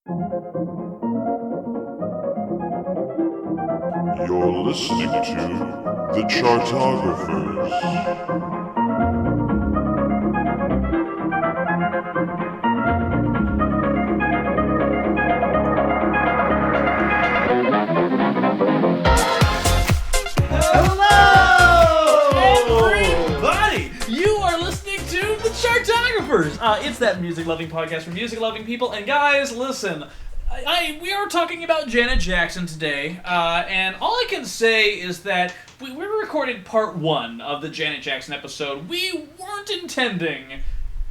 You're listening to the Chartographers. It's that music-loving podcast for music-loving people. And guys, listen, we are talking about Janet Jackson today, and all I can say is that we recorded part 1 of the Janet Jackson episode. We weren't intending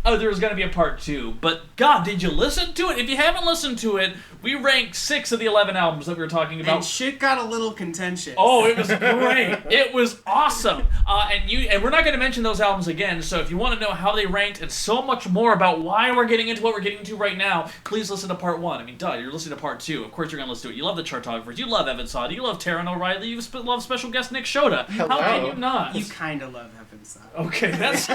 there was going to be a part 2, but God, did you listen to it? If you haven't listened to it, we ranked 6 of the 11 albums that we were talking about. And shit got a little contentious. Oh, it was great. It was awesome. And we're not going to mention those albums again, so if you want to know how they ranked and so much more about why we're getting into what we're getting into right now, please listen to part 1. I mean, duh, you're listening to part 2. Of course you're going to listen to it. You love the Chartographers. You love Evan Sod. You love Taran O'Reilly. You love special guest Nick Shoda. Hello. How can you not? You kind of love Evan Sod. Okay, that's...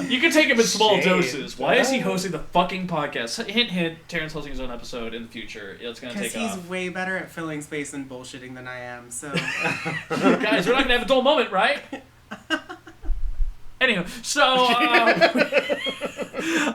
You can take him in small doses. Why is he hosting the fucking podcast? Hint, hint, Taran's hosting his own episode in the future. It's going to take off. Because he's way better at filling space and bullshitting than I am, so... Guys, we're not going to have a dull moment, right? Anyway, so...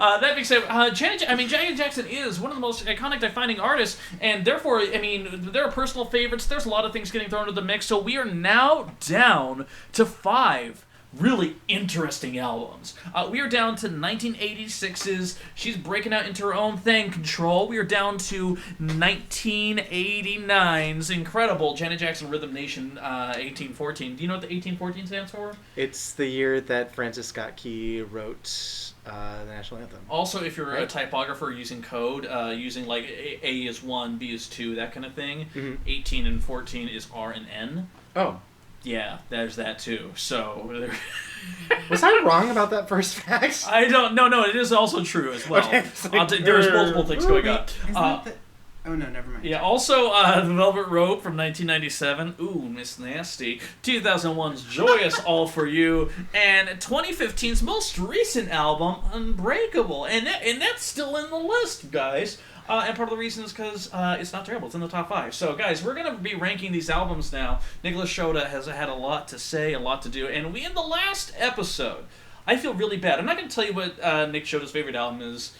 that being said, Janet Jackson is one of the most iconic, defining artists, and therefore, I mean, there are personal favorites. There's a lot of things getting thrown into the mix, so we are now down to 5 really interesting albums. We are down to 1986's She's Breaking Out Into Her Own Thing, Control. We are down to 1989's incredible Janet Jackson Rhythm Nation 1814. Do you know what the 1814 stands for? It's the year that Francis Scott Key wrote the national anthem. Also, if you're a typographer using code, using like A is 1, B is 2, that kind of thing, 18 and 14 is R and N. Oh. Yeah, there's that too. So, was I wrong about that first fact? I don't. No, it is also true as well. Okay, there's multiple things going on. Oh no, never mind. Yeah. Also, the Velvet Rope from 1997. Ooh, Miss Nasty. 2001's Joyous All for You, and 2015's most recent album, Unbreakable, and that's still in the list, guys. And part of the reason is because it's not terrible. It's in the top 5. So, guys, we're going to be ranking these albums now. Nicholas Shoda has had a lot to say, a lot to do. And in the last episode, I feel really bad. I'm not going to tell you what Nick Shoda's favorite album is.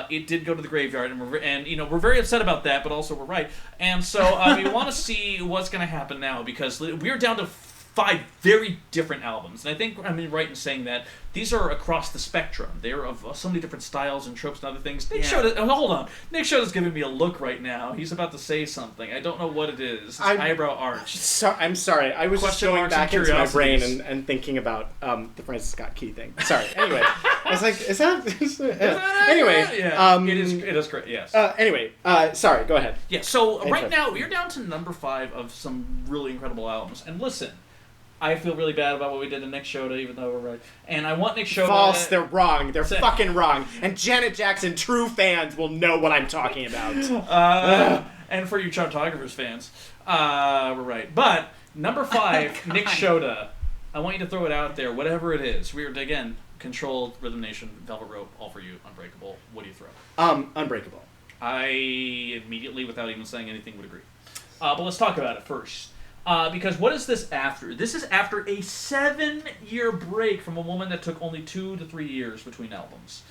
It did go to the graveyard, and we're very upset about that, but also we're right. And so we want to see what's going to happen now, because we're down to 5 very different albums. And I think I'm right in saying that these are across the spectrum. They're of so many different styles and tropes and other things. Nick Shoda, hold on. Nick Shoda's giving me a look right now. He's about to say something. I don't know what it is. His eyebrow arch. I'm sorry. I was just going back into my brain and thinking about the Francis Scott Key thing. Sorry. Anyway, I was like, is that anyway, yeah. It is great, yes. Anyway, sorry, go ahead. Yeah, so right now, we're down to number 5 of some really incredible albums. And listen, I feel really bad about what we did to Nick Shoda, even though we're right. And I want Nick Shoda... False, they're wrong. They're fucking wrong. And Janet Jackson true fans will know what I'm talking about. And for you Chartographers fans, we're right. But, number 5, Nick Shoda. I want you to throw it out there, whatever it is. We're, again, Control, Rhythm Nation, Velvet Rope, All For You, Unbreakable. What do you throw? Unbreakable. I immediately, without even saying anything, would agree. But let's talk about it first. Because what is this after? This is after a 7-year break from a woman that took only 2 to 3 years between albums.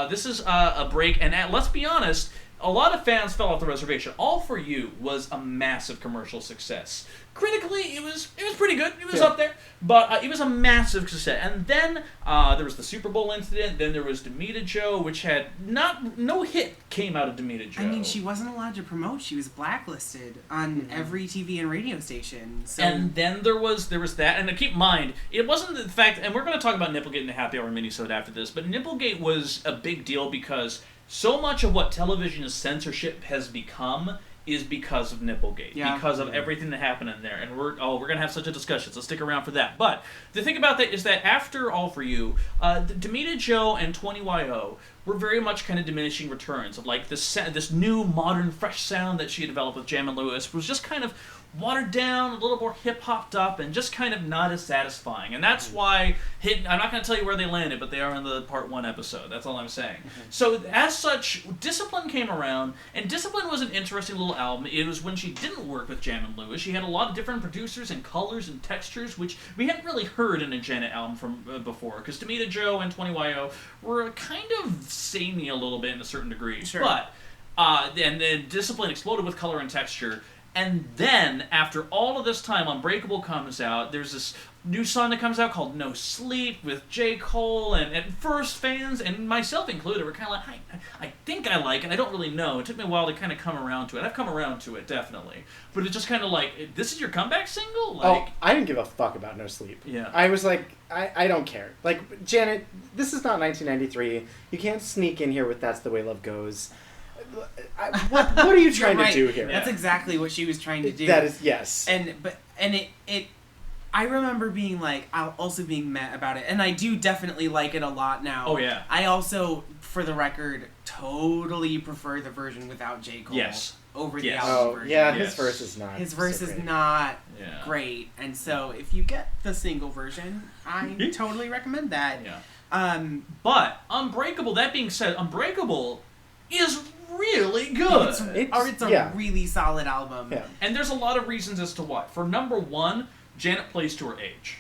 This is a break, and let's be honest, a lot of fans fell off the reservation. All For You was a massive commercial success. Critically, it was pretty good. It was up there, but it was a massive success. And then there was the Super Bowl incident. Then there was Demita Joe, which had no hit came out of Demita Joe. I mean, she wasn't allowed to promote. She was blacklisted on every TV and radio station. So. And then there was that. And keep in mind, it wasn't the fact. And we're going to talk about Nipplegate in the Happy Hour minisode after this. But Nipplegate was a big deal because so much of what television censorship has become is because of Nipplegate, because of everything that happened in there, and we're gonna have such a discussion, so stick around for that. But the thing about that is that after All For You, Demita Joe and 20YO were very much kind of diminishing returns of like this new modern fresh sound that she had developed with Jam and Lewis was just kind of watered down, a little more hip-hopped up, and just kind of not as satisfying. And that's why I'm not going to tell you where they landed, but they are in the Part 1 episode. That's all I'm saying. So, as such, Discipline came around, and Discipline was an interesting little album. It was when she didn't work with Jam & Lewis. She had a lot of different producers and colors and textures, which we hadn't really heard in a Janet album from before, because Tomita Joe and 20YO were kind of samey a little bit in a certain degree. Sure. But, and then Discipline exploded with color and texture. And then, after all of this time, Unbreakable comes out. There's this new song that comes out called No Sleep with J. Cole. And at first, fans, and myself included, were kind of like, I think I like it. I don't really know. It took me a while to kind of come around to it. I've come around to it, definitely. But it's just kind of like, this is your comeback single? Like, I didn't give a fuck about No Sleep. Yeah. I was like, I don't care. Like, Janet, this is not 1993. You can't sneak in here with That's the Way Love Goes. What are you trying to do here? That's exactly what she was trying to do. That is, yes. I remember being like, also being mad about it, and I do definitely like it a lot now. Oh yeah. I also, for the record, totally prefer the version without J. Cole. Yes. Over the Yes. album version. Yeah, Yes. his verse is not. His verse so is great. not Yeah. great, and so if you get the single version, I totally recommend that. Yeah. But Unbreakable, that being said, Unbreakable is really good. It's a really solid album. Yeah. And there's a lot of reasons as to why. For number one, Janet plays to her age.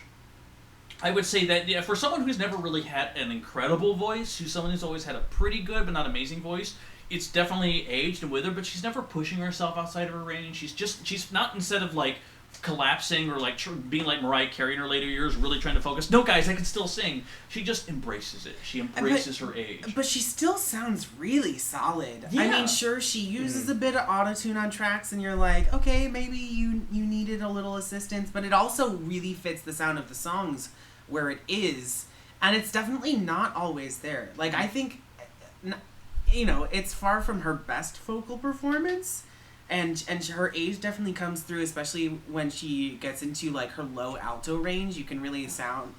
I would say that for someone who's never really had an incredible voice, who's someone who's always had a pretty good but not amazing voice, it's definitely aged and with her, but she's never pushing herself outside of her range. She's not, instead of like collapsing or like being like Mariah Carey in her later years, really trying to focus. No, guys, I can still sing. She just embraces it. She embraces her age. But she still sounds really solid. Yeah. I mean, sure, she uses a bit of autotune on tracks, and you're like, okay, maybe you needed a little assistance, but it also really fits the sound of the songs where it is, and it's definitely not always there. Like, I think, it's far from her best vocal performance. And her age definitely comes through, especially when she gets into like her low alto range. You can really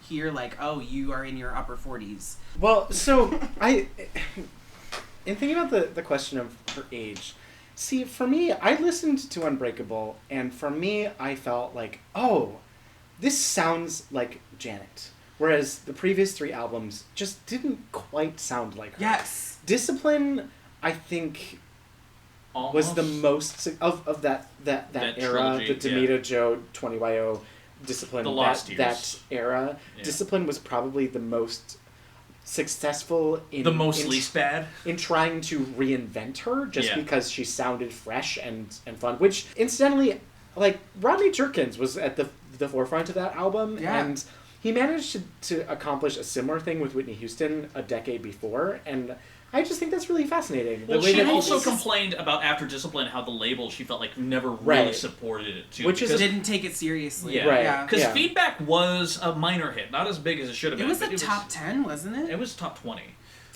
hear like, oh, you are in your upper 40s. Well, so in thinking about the question of her age, see, for me, I listened to Unbreakable, and for me, I felt like, oh, this sounds like Janet. Whereas the previous 3 albums just didn't quite sound like her. Yes. Discipline, I think, Almost. was the most of that era, trilogy, the Tomita Joe 20YO Discipline, The Lost Years. that era. Yeah. Discipline was probably the most successful in least bad in trying to reinvent her, just Yeah. because she sounded fresh and fun. Which incidentally, like, Rodney Jerkins was at the forefront of that album, and he managed to accomplish a similar thing with Whitney Houston a decade before, and I just think that's really fascinating. Well, she also complained about after Discipline how the label, she felt like, never really supported it too. Which didn't take it seriously. Yeah. Right. Because Feedback was a minor hit, not as big as it should have been. It was a top 10, wasn't it? It was top 20.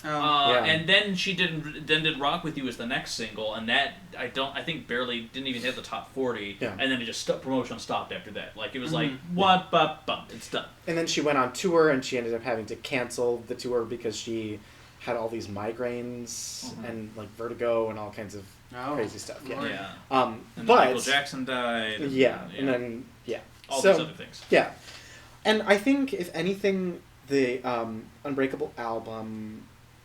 Oh. And then she did Rock With You as the next single, and that I think barely didn't even hit the top 40. Yeah. And then it just promotion stopped after that. Like it was like what, bum, it's done. And then she went on tour, and she ended up having to cancel the tour because she had all these migraines and like vertigo and all kinds of crazy stuff. Yeah. And And but Michael Jackson died. and then all these other things. Yeah, and I think if anything, the Unbreakable album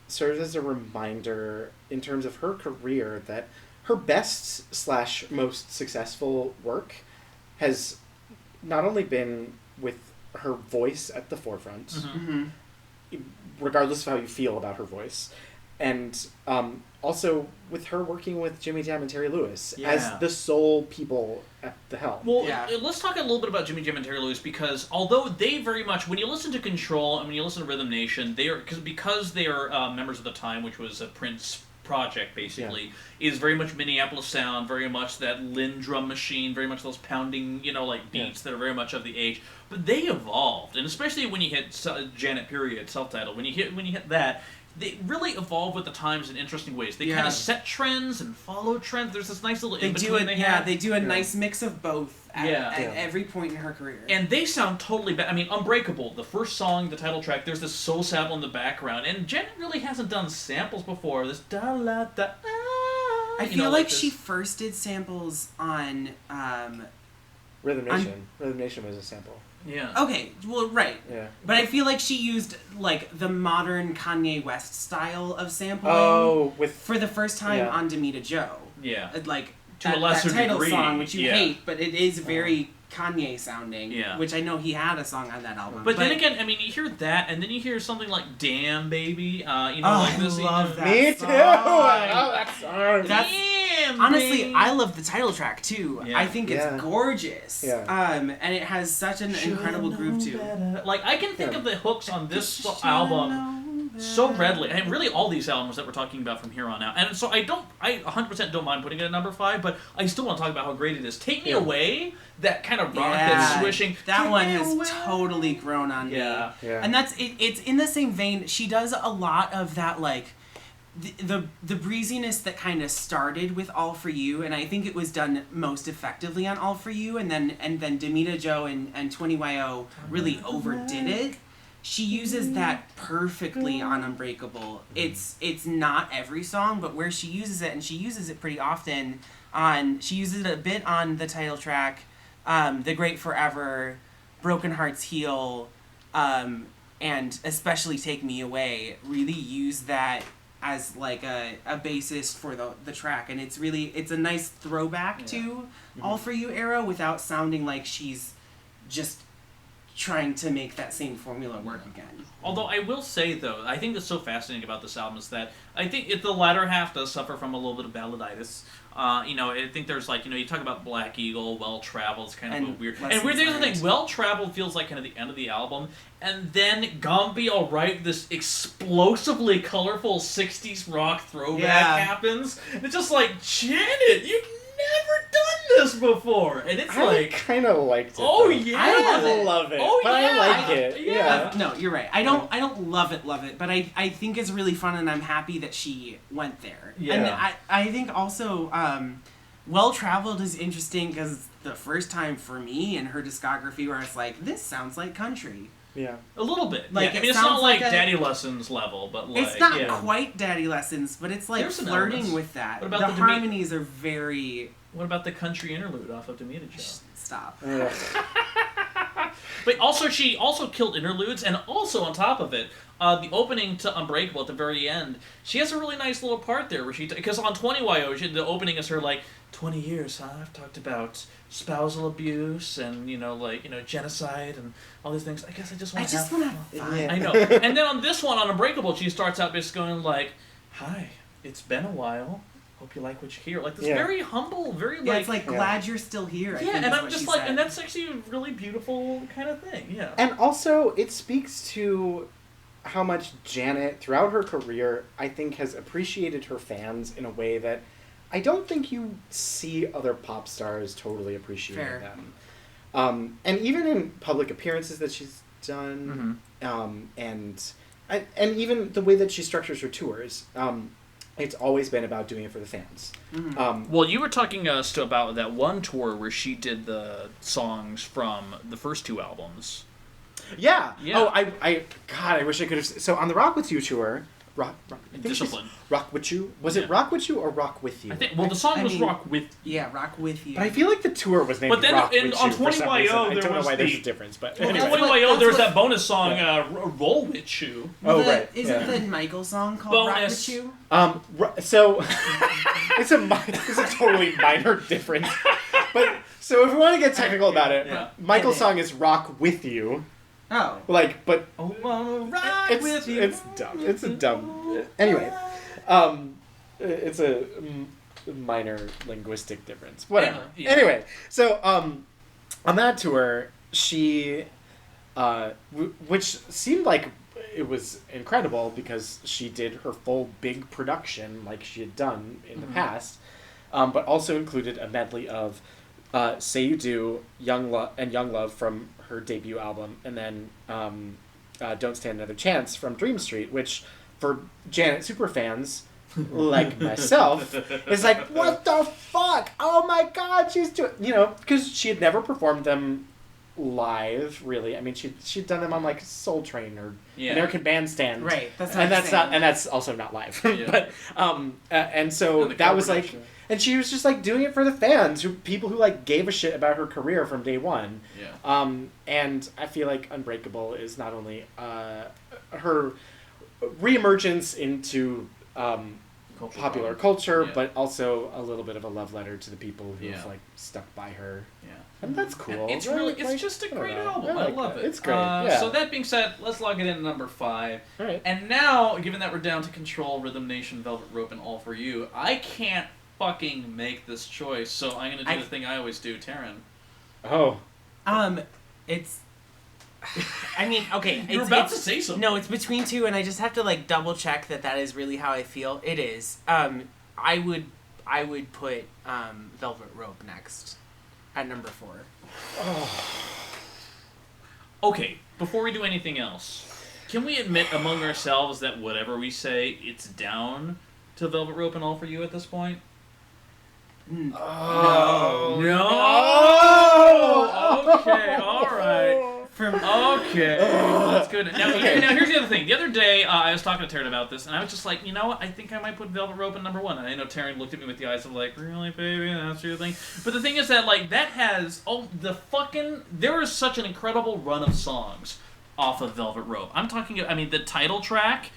serves as a reminder in terms of her career that her best / most successful work has not only been with her voice at the forefront, regardless of how you feel about her voice, and also with her working with Jimmy Jam and Terry Lewis as the sole people at the helm. Well, let's talk a little bit about Jimmy Jam and Terry Lewis, because although they very much, when you listen to Control and when you listen to Rhythm Nation, they are because they are members of the time, which was a Prince project basically, is very much Minneapolis sound, very much that Lynn drum machine, very much those pounding, like beats that are very much of the age. But they evolved, and especially when you hit Janet period self-titled, when you hit that, they really evolve with the times in interesting ways. They kind of set trends and follow trends. There's this nice little in-between they do a nice mix of both at every point in her career. And they sound totally bad. I mean, Unbreakable, the first song, the title track, there's this soul sample in the background, and Janet really hasn't done samples before. This da-la-da-ah. I feel like she first did samples on Rhythm Nation. Rhythm Nation was a sample. Yeah. Okay, well, right. Yeah. But I feel like she used, like, the modern Kanye West style of sampling Oh, with... for the first time on Demita Joe. Yeah. Like, To a lesser that title degree, song, which you yeah. hate, but it is very Kanye sounding. Yeah. Which I know he had a song on that album. But then again, I mean, you hear that, and then you hear something like "Damn Baby," you know, like this. I love that Me song. too! I love that song! Damn. Honestly, baby. I love the title track too. Yeah. I think it's Yeah. gorgeous. Yeah. And it has such an incredible groove too. Like, I can think of the hooks on this album so readily, and really all these albums that we're talking about from here on out. And so I 100% don't mind putting it at number 5, but I still want to talk about how great it is. Take Me Away, that kind of rock that's swishing. That Take one me has away. totally grown on me. Yeah. Yeah. And it's in the same vein. She does a lot of that, like, the breeziness that kind of started with All For You, and I think it was done most effectively on All For You, and then Demita Joe and 20YO really overdid it. She uses that perfectly on Unbreakable. It's not every song, but where she uses it, and she uses it pretty often she uses it a bit on the title track, The Great Forever, Broken Hearts Heal, and especially Take Me Away, really use that as like a basis for the track, and it's a nice throwback to All For You era without sounding like she's just trying to make that same formula work again. Although I will say, though, I think that's so fascinating about this album is that I think the latter half does suffer from a little bit of balladitis. I think there's like, you talk about Black Eagle, Well Traveled, it's kind of a weird... And here's the thing, Well Traveled feels like kind of the end of the album, and then Gonna Alright, this explosively colorful 60s rock throwback happens. And it's just like, Janet, you've never done this before! And it's I kind of liked it. Oh, though. yeah! I love it. Oh, but yeah! I like it. Yeah. No, you're right. I don't love it, but I think it's really fun, and I'm happy that she went there. Yeah. And I think also Well Traveled is interesting because it's the first time for me in her discography where it's like, this sounds like country. Yeah. A little bit. Like, I it mean, it's not sounds like like Daddy Lessons level, but like... It's not quite Daddy Lessons, but it's like There's some flirting elements. with that. What about the the harmonies are very... What about the country interlude off of Demita Joe? Stop. Yeah. But also, she also killed interludes, and also on top of it, the opening to Unbreakable at the very end, she has a really nice little part there where because on 20YO, the opening is her like, 20 years, huh? I've talked about spousal abuse and, genocide and all these things. I guess I just want to have want fun. to have fun. Yeah. I know. And then on this one, on Unbreakable, she starts out just going like, hi, it's been a while. Hope you like what you hear. Like this very humble, very Yeah, it's like, glad you're still here. I think and is I'm what just she like, said. and that's actually a really beautiful kind of thing, yeah. And also, it speaks to how much Janet, throughout her career, I think has appreciated her fans in a way that I don't think you see other pop stars totally appreciating them. And even in public appearances that she's done, and even the way that she structures her tours, it's always been about doing it for the fans. Well, you were talking to us about that one tour where she did the songs from the first two albums. Yeah. Yeah. Oh, I wish I could have. So on the Rock With You tour, I think Discipline. Rock With You. Was it Rock With You or Rock With You? I think. Well, the song was mean, Rock With. Yeah, Rock With You. But I feel like the tour was named But then Rock on With You for some 20YO, reason. I there don't know was why there's the- a difference, but Well, anyway. on 20YO, there's that bonus song, Roll With You. Oh, right. Isn't yeah. the Michael song called Rock Bonus. With You? So it's a totally minor difference. But so if we want to get technical about it, Yeah. Michael's song is Rock With You. Oh. But Oh, wanna rock it's with you. it's dumb. It's a dumb. Anyway, it's a minor linguistic difference. Whatever. Yeah. Anyway, so on that tour, she, which seemed like it was incredible because she did her full big production like she had done in the past, but also included a medley of Say You Do, Young Love from her debut album, and then Don't Stand Another Chance from Dream Street, which for Janet superfans like myself is like, what the fuck? Oh my god, she's doing, because she had never performed them live, really. I mean, she'd done them on like Soul Train or American Bandstand, Right. That's and that's also not live. But and so that was like, and she was just like doing it for the fans, people who like gave a shit about her career from day one. Yeah. And I feel like Unbreakable is not only her reemergence into popular culture, but also a little bit of a love letter to the people who have like stuck by her. Yeah. And that's cool. And it's just a great album. I love it. It's great. So that being said, let's log it in at number 5. All right. And now, given that we're down to Control, Rhythm Nation, Velvet Rope, and All For You, I can't fucking make this choice. So I'm gonna do the thing I always do, Taran. Oh. It's. I mean, okay. You're about to say something. No, it's between two, and I just have to like double check that is really how I feel. It is. I would put Velvet Rope next at number 4. Oh. Okay, before we do anything else, can we admit among ourselves that whatever we say, it's down to Velvet Rope and All For You at this point? Oh. No. Okay. All right. Okay, that's good. Now here's the other thing. The other day, I was talking to Taran about this, and I was just like, you know what? I think I might put Velvet Rope in number 1. And I know Taran looked at me with the eyes of like, really, baby? That's your thing? But the thing is that, like, that has... there is such an incredible run of songs off of Velvet Rope. I'm talking... I mean, the title track...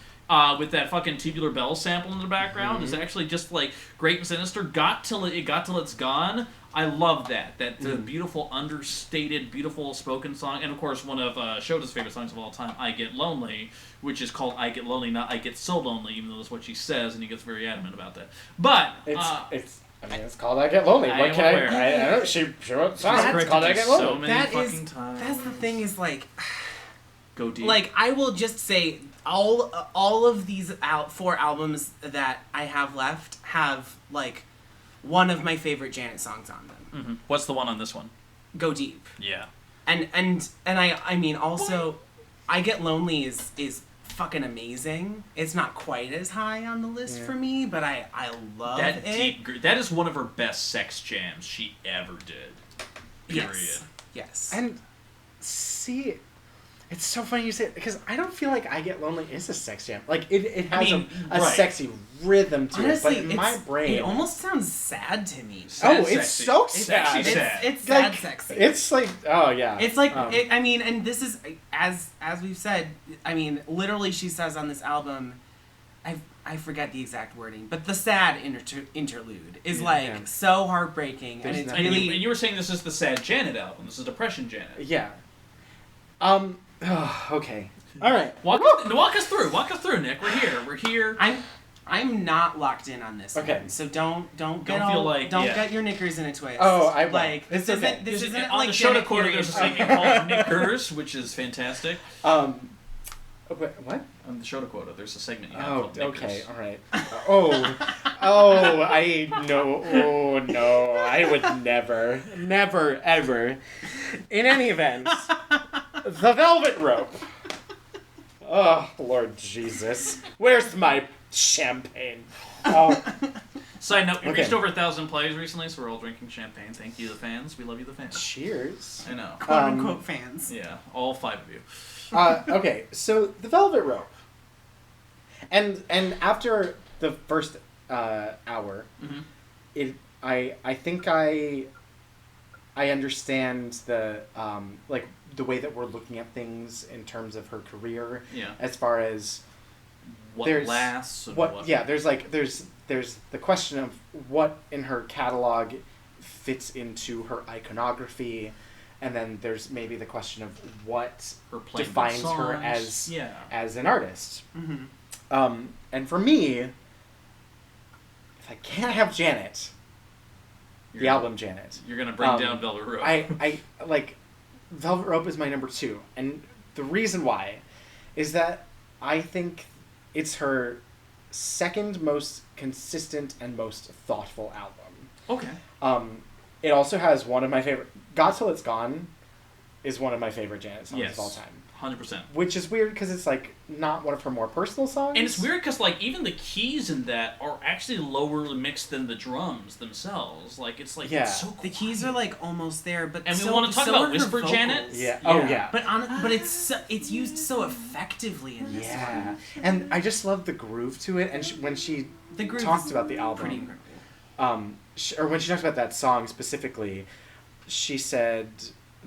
with that fucking Tubular Bells sample in the background is actually just like great and sinister. Got till it's gone. I love that. The beautiful, understated, beautiful spoken song, and of course one of Shoda's favorite songs of all time, "I Get Lonely," which is called "I Get Lonely," not "I Get So Lonely," even though that's what she says, and he gets very adamant about that. But it's called "I Get Lonely." What can I don't. She wrote songs. It's called "I Get Lonely." So many fucking times. That's the thing is like. Go deep. Like I will just say. All of these 4 albums that I have left have like one of my favorite Janet songs on them. Mm-hmm. What's the one on this one? Go Deep. Yeah. And I mean also, I Get Lonely is fucking amazing. It's not quite as high on the list for me, but I love it. That is one of her best sex jams she ever did. Period. Yes. And see. It's so funny you say it, because I don't feel like "I Get Lonely" is a sex jam. Like, it has a sexy rhythm to it, but in my brain... It almost sounds sad to me. It's so sad. It's sad like, sexy. It's like, oh yeah. It's like, I mean, and this is, as we've said, I mean, literally she says on this album, I forget the exact wording, but the sad interlude is so heartbreaking, and it's really... And you were saying this is the sad Janet album. This is Depression Janet. Yeah. Okay. All right. Walk us through, Nick. We're here. I'm not locked in on this. Okay. One, so don't get get your knickers in a twist. Oh, I like this isn't okay. this isn't on like the Shoda Janet Quarter. period. There's a segment called Knickers, which is fantastic. What? On the Shoda Quota, there's a segment you have called Knickers. Okay, all right. I know. Oh no, I would never, ever. In any event, the Velvet Rope. Oh Lord Jesus, where's my champagne? Side note, we reached over 1,000 plays recently, so we're all drinking champagne. Thank you, the fans. We love you, the fans. Cheers. I know. Quote unquote fans. Yeah, all 5 of you. Okay, so the Velvet Rope. And after the first hour, I think I understand the the way that we're looking at things in terms of her career. Yeah. As far as what lasts. And what. Yeah. There's the question of what in her catalog fits into her iconography. And then there's maybe the question of what defines her as an artist. Mm-hmm. And for me, if I can't have Janet, the album Janet, you're gonna bring down Velvet Rope. I like Velvet Rope is my number 2, and the reason why is that I think it's her second most consistent and most thoughtful album. Okay. It also has one of my favorite. "Got Till It's Gone" is one of my favorite Janet songs of all time. 100%. Which is weird because it's like not one of her more personal songs. And it's weird because like even the keys in that are actually lower mixed than the drums themselves. Like it's like it's so quiet. The keys are like almost there, but and we want to talk about Whisper Janet. Yeah. Oh yeah. But it's used so effectively in this one. And I just love the groove to it. And when she talked about the album, pretty incredible. Or when she talked about that song specifically, she said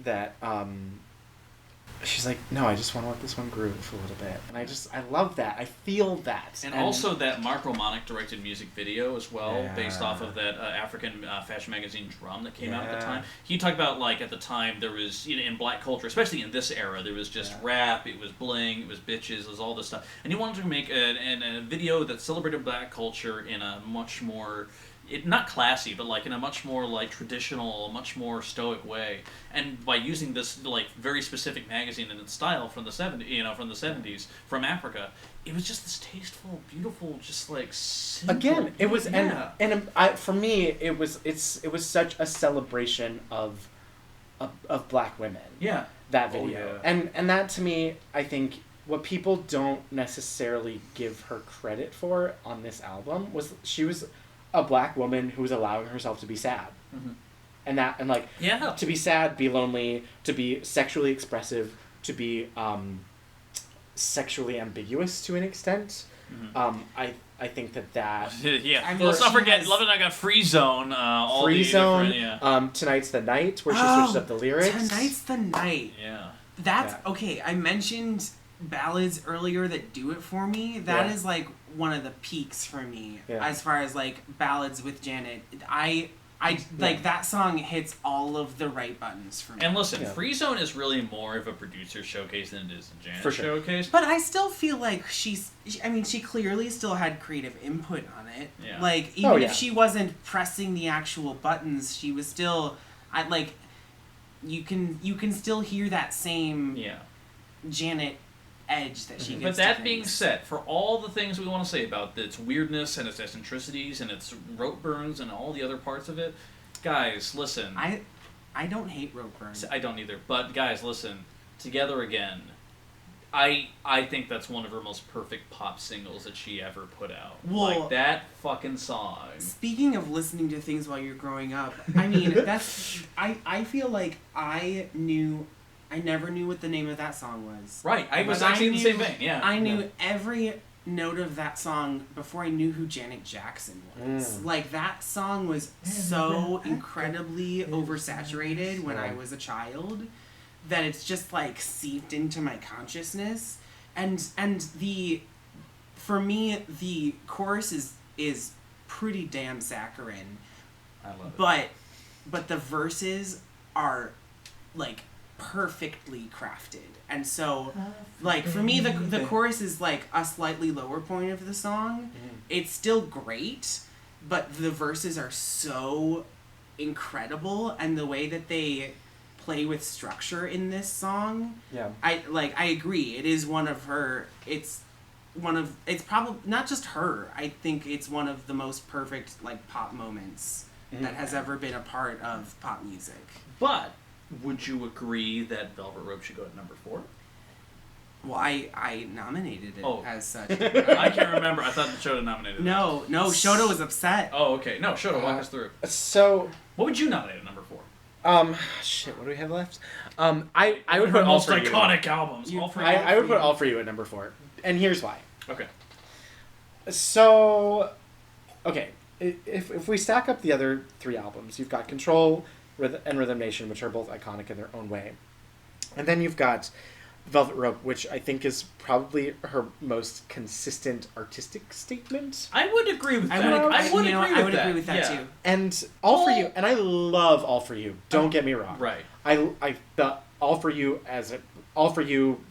that she's like, no, I just want to let this one groove for a little bit. And I love that. I feel that. And also that Mark Romanek directed music video as well, based off of that African fashion magazine Drum that came out at the time. He talked about, like, at the time there was, in black culture, especially in this era, there was just rap, it was bling, it was bitches, it was all this stuff. And he wanted to make a video that celebrated black culture in a much more... not classy, but like in a much more like traditional, much more stoic way, and by using this like very specific magazine and its style from the '70s from Africa, it was just this tasteful, beautiful, just like simple. Again, it was for me it was such a celebration of black women. Yeah, that video, and that to me, I think what people don't necessarily give her credit for on this album was she was a black woman who was allowing herself to be sad. Mm-hmm. To be sad, be lonely, to be sexually expressive, to be sexually ambiguous to an extent. Mm-hmm. I think that yeah. I mean, let's not forget, Love and I got Free Zone. Free Zone. Tonight's the Night, where she switches up the lyrics. Tonight's the Night. Yeah. That's okay. I mentioned ballads earlier that do it for me. That is like one of the peaks for me as far as like ballads with Janet. I like that song hits all of the right buttons for me. And listen, Free Zone is really more of a producer showcase than it is a Janet showcase. But I still feel like she clearly still had creative input on it. Yeah. Like even if she wasn't pressing the actual buttons, she was still you can still hear that same Janet edge that she gives. But that being said, for all the things we want to say about its weirdness and its eccentricities and its rope burns and all the other parts of it, guys, listen. I don't hate rope burns. I don't either. But guys, listen. Together Again. I think that's one of her most perfect pop singles that she ever put out. Well, like that fucking song. Speaking of listening to things while you're growing up, I mean that's I feel like I never knew what the name of that song was. Right, I was actually in the same vein, yeah. I knew every note of that song before I knew who Janet Jackson was. Like, that song was so incredibly oversaturated when I was a child that it's just, like, seeped into my consciousness. And for me, the chorus is pretty damn saccharine. I love it. But the verses are, like, perfectly crafted. And so, like, for me, the chorus is, like, a slightly lower point of the song. It's still great, but the verses are so incredible, and the way that they play with structure in this song, I agree. It is one of her, it's probably, not just her, I think it's one of the most perfect, like, pop moments that has ever been a part of pop music. But would you agree that Velvet Rope should go at number 4? Well, I nominated it as such. I can't remember. I thought Shoda nominated it. No, Shoda was upset. Oh, okay. No, Shoda, walk us through. So, what would you nominate at number 4? What do we have left? I would put All For You. Most iconic albums. I would put All For You at number 4. And here's why. Okay. So, okay. If we stack up the other 3 albums, you've got Control and Rhythm Nation, which are both iconic in their own way. And then you've got Velvet Rope, which I think is probably her most consistent artistic statement. I would agree with that. I would agree with that too. And All For You, and I love All For You. Don't get me wrong. Right. The All For You,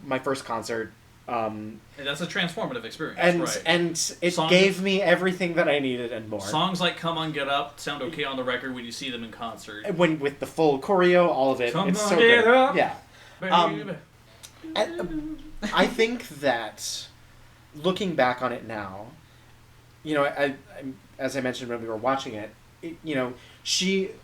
my first concert. And that's a transformative experience. And it gave me everything that I needed and more. Songs like Come On Get Up sound okay on the record when you see them in concert. With the full choreo, all of it, it's so get good. Up, yeah. I think that looking back on it now, I as I mentioned when we were watching it,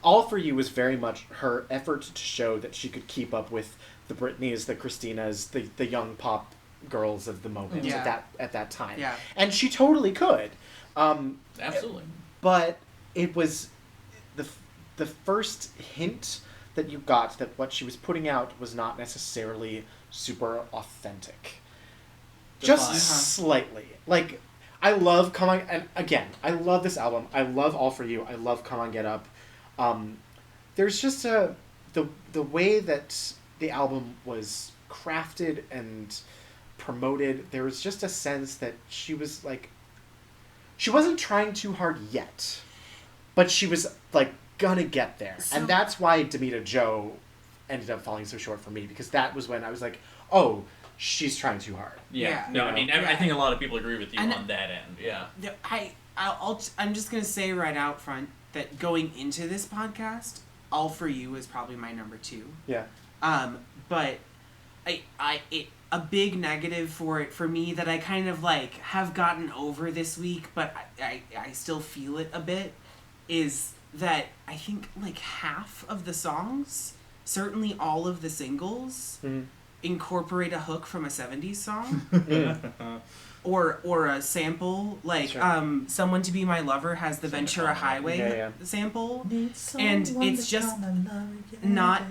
All For You was very much her effort to show that she could keep up with the Britneys, the Christinas, the young pop girls of the moment at that time. Yeah. And she totally could. Absolutely. But it was the first hint that you got that what she was putting out was not necessarily super authentic. Just slightly. Like, I love Come On, and again, I love this album. I love All For You. I love Come On Get Up. There's just the way that the album was crafted and promoted, there was just a sense that she was like, she wasn't trying too hard yet, but she was like gonna get there. And that's why Demita Joe ended up falling so short for me, because that was when I was like, oh, she's trying too hard. Yeah. No, I mean, I think a lot of people agree with you on that end. Yeah. I'm just gonna say right out front that going into this podcast, All For You is probably my number 2. Yeah. But a big negative for me that I kind of like have gotten over this week, but I still feel it a bit, is that I think like half of the songs, certainly all of the singles, incorporate a hook from a 70s song. Or a sample, like Someone to Be My Lover has the Ventura Highway sample, and it's just not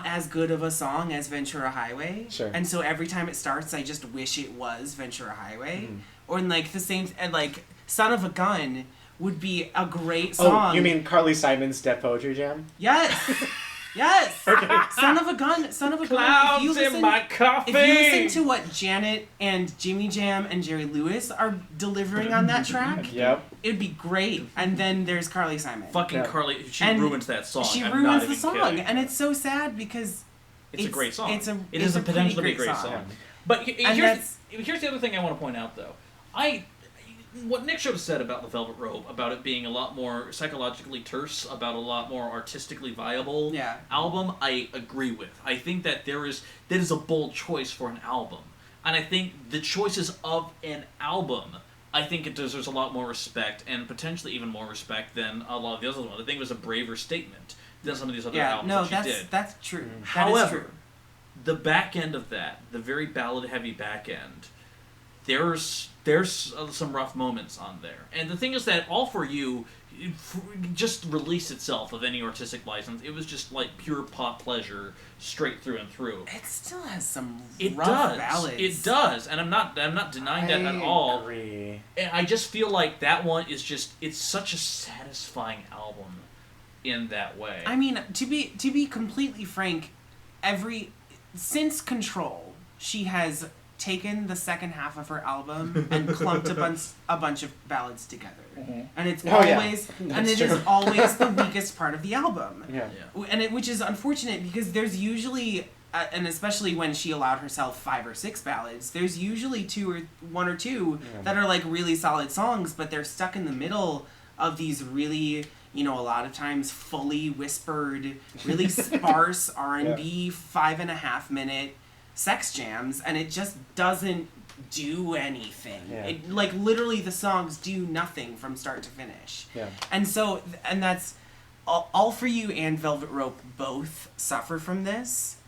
as good of a song as Ventura Highway, and so every time it starts I just wish it was Ventura Highway. Or in like the same, and like Son of a Gun would be a great song. Oh, you mean Carly Simon's Deaf Poetry Jam? Yes. Yes. Okay. Son of a Gun. Clouds in my coffee. If you listen to what Janet and Jimmy Jam and Jerry Lewis are delivering on that track, it'd be great. And then there's Carly Simon. Fucking Carly, she ruins that song. She ruins the song, and it's so sad because it's a great song. It is a potentially great song. But here's the other thing I want to point out, though. What Nick Shoda said about The Velvet Rope, about it being a lot more psychologically terse, about a lot more artistically viable album, I agree with. I think that that is a bold choice for an album. And I think the choices of an album, I think it deserves a lot more respect, and potentially even more respect than a lot of the other ones. I think it was a braver statement than some of these other albums that she did. That's true. However, that is true. The back end of that, the very ballad-heavy back end, there's some rough moments on there. And the thing is that All For You just released itself of any artistic license. It was just like pure pop pleasure straight through and through. It still has some rough ballads. It does. And I'm not denying that at all. I agree. And I just feel like that one is it's such a satisfying album in that way. I mean, to be completely frank, since Control, she has taken the second half of her album and clumped a bunch of ballads together, and it's always is always the weakest part of the album. Which is unfortunate, because there's usually, and especially when she allowed herself 5 or 6 ballads, there's usually 1 or 2 that are like really solid songs, but they're stuck in the middle of these really, a lot of times fully whispered, really sparse R&B 5.5 minute sex jams, and it just doesn't do anything. It, like, literally the songs do nothing from start to finish. And so, and that's All For You and Velvet Rope both suffer from this.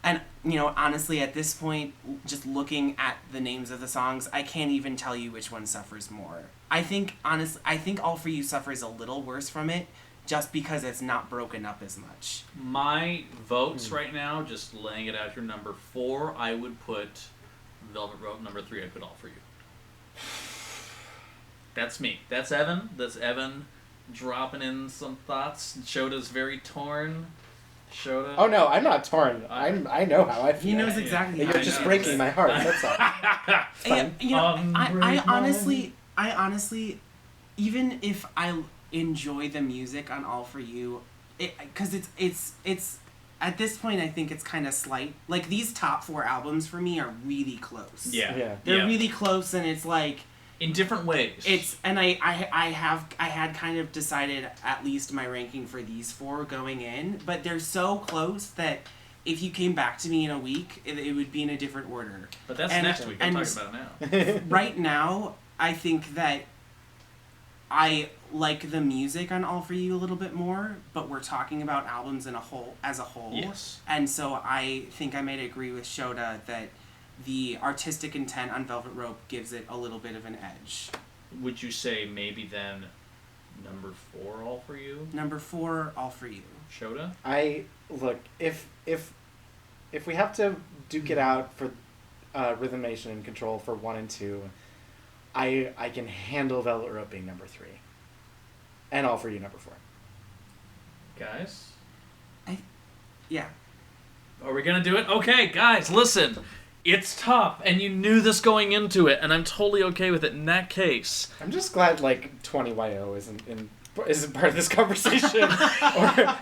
And honestly, at this point, just looking at the names of the songs, I can't even tell you which one suffers more. I think All For You suffers a little worse from it, just because it's not broken up as much. My votes right now, just laying it out here, number 4, I would put Velvet Rope. Number 3, I'd put All For You. That's me. That's Evan. That's Evan dropping in some thoughts. Shoda's very torn. Shoda. Oh no, I'm not torn. I know how I feel. He knows exactly. You're just breaking my heart. That's all. I honestly, even if I enjoy the music on All For You, because it's at this point I think it's kind of slight. Like, these top 4 albums for me are really close. They're really close, and it's like in different ways. And I had kind of decided at least my ranking for these 4 going in, but they're so close that if you came back to me in a week, it would be in a different order. But that's next week. I'm talking about it now. Right now, I think that I like the music on All For You a little bit more, but we're talking about albums as a whole. Yes. And so I think I might agree with Shoda that the artistic intent on Velvet Rope gives it a little bit of an edge. Would you say maybe then number 4 All For You? Number 4, All For You. Shoda? Look, if we have to duke it out for Rhythm Nation and Control for 1 and 2, I can handle Velvet Rope being number 3. And All For You number 4. Guys? Yeah. Are we going to do it? Okay, guys, listen. It's tough, and you knew this going into it, and I'm totally okay with it in that case. I'm just glad 20YO isn't part of this conversation, or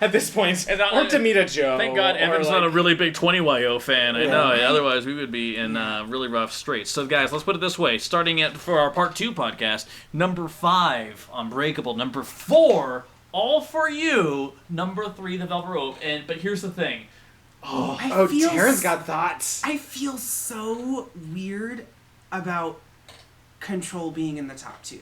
at this point, or Demita Joe. Thank God Evan's not a really big 20YO fan. I know. Otherwise, we would be in really rough straits. So, guys, let's put it this way. Starting for our Part 2 podcast, number 5, Unbreakable. Number 4, All For You. Number 3, The Velvet Rope. But here's the thing. Taran's got thoughts. I feel so weird about Control being in the top 2.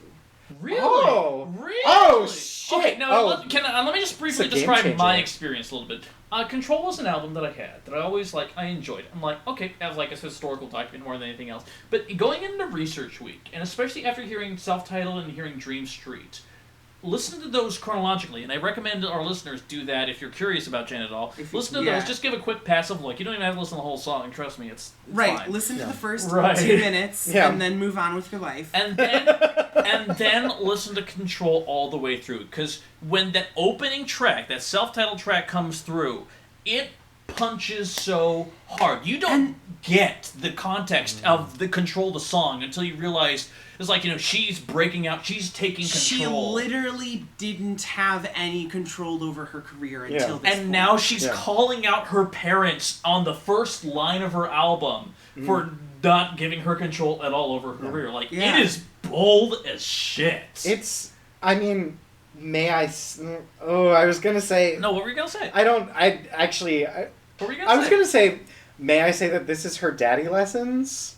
Really? Oh. Really? Oh, shit. Okay, now let me just briefly It's a game describe changer. my experience a little bit. Control was an album that I had that I always I enjoyed. I'm like, okay, as a historical document more than anything else. But going into research week, and especially after hearing Self-Titled and hearing Dream Street, listen to those chronologically, and I recommend our listeners do that if you're curious about Janet All. Listen to those, just give a quick passive look. You don't even have to listen to the whole song, trust me, it's Right, fine. listen to the first 2 Right. minutes, Yeah. and then move on with your life. And then listen to Control all the way through, because when that opening track, that self-titled track comes through, it punches so hard. You don't get the context of the Control the song until you realize it's she's breaking out, she's taking control. She literally didn't have any control over her career until this point. And now she's calling out her parents on the first line of her album for not giving her control at all over her career. It is bold as shit. I was gonna say... No, what were you gonna say? What were you gonna say? I was gonna say, may I say that this is her daddy lessons?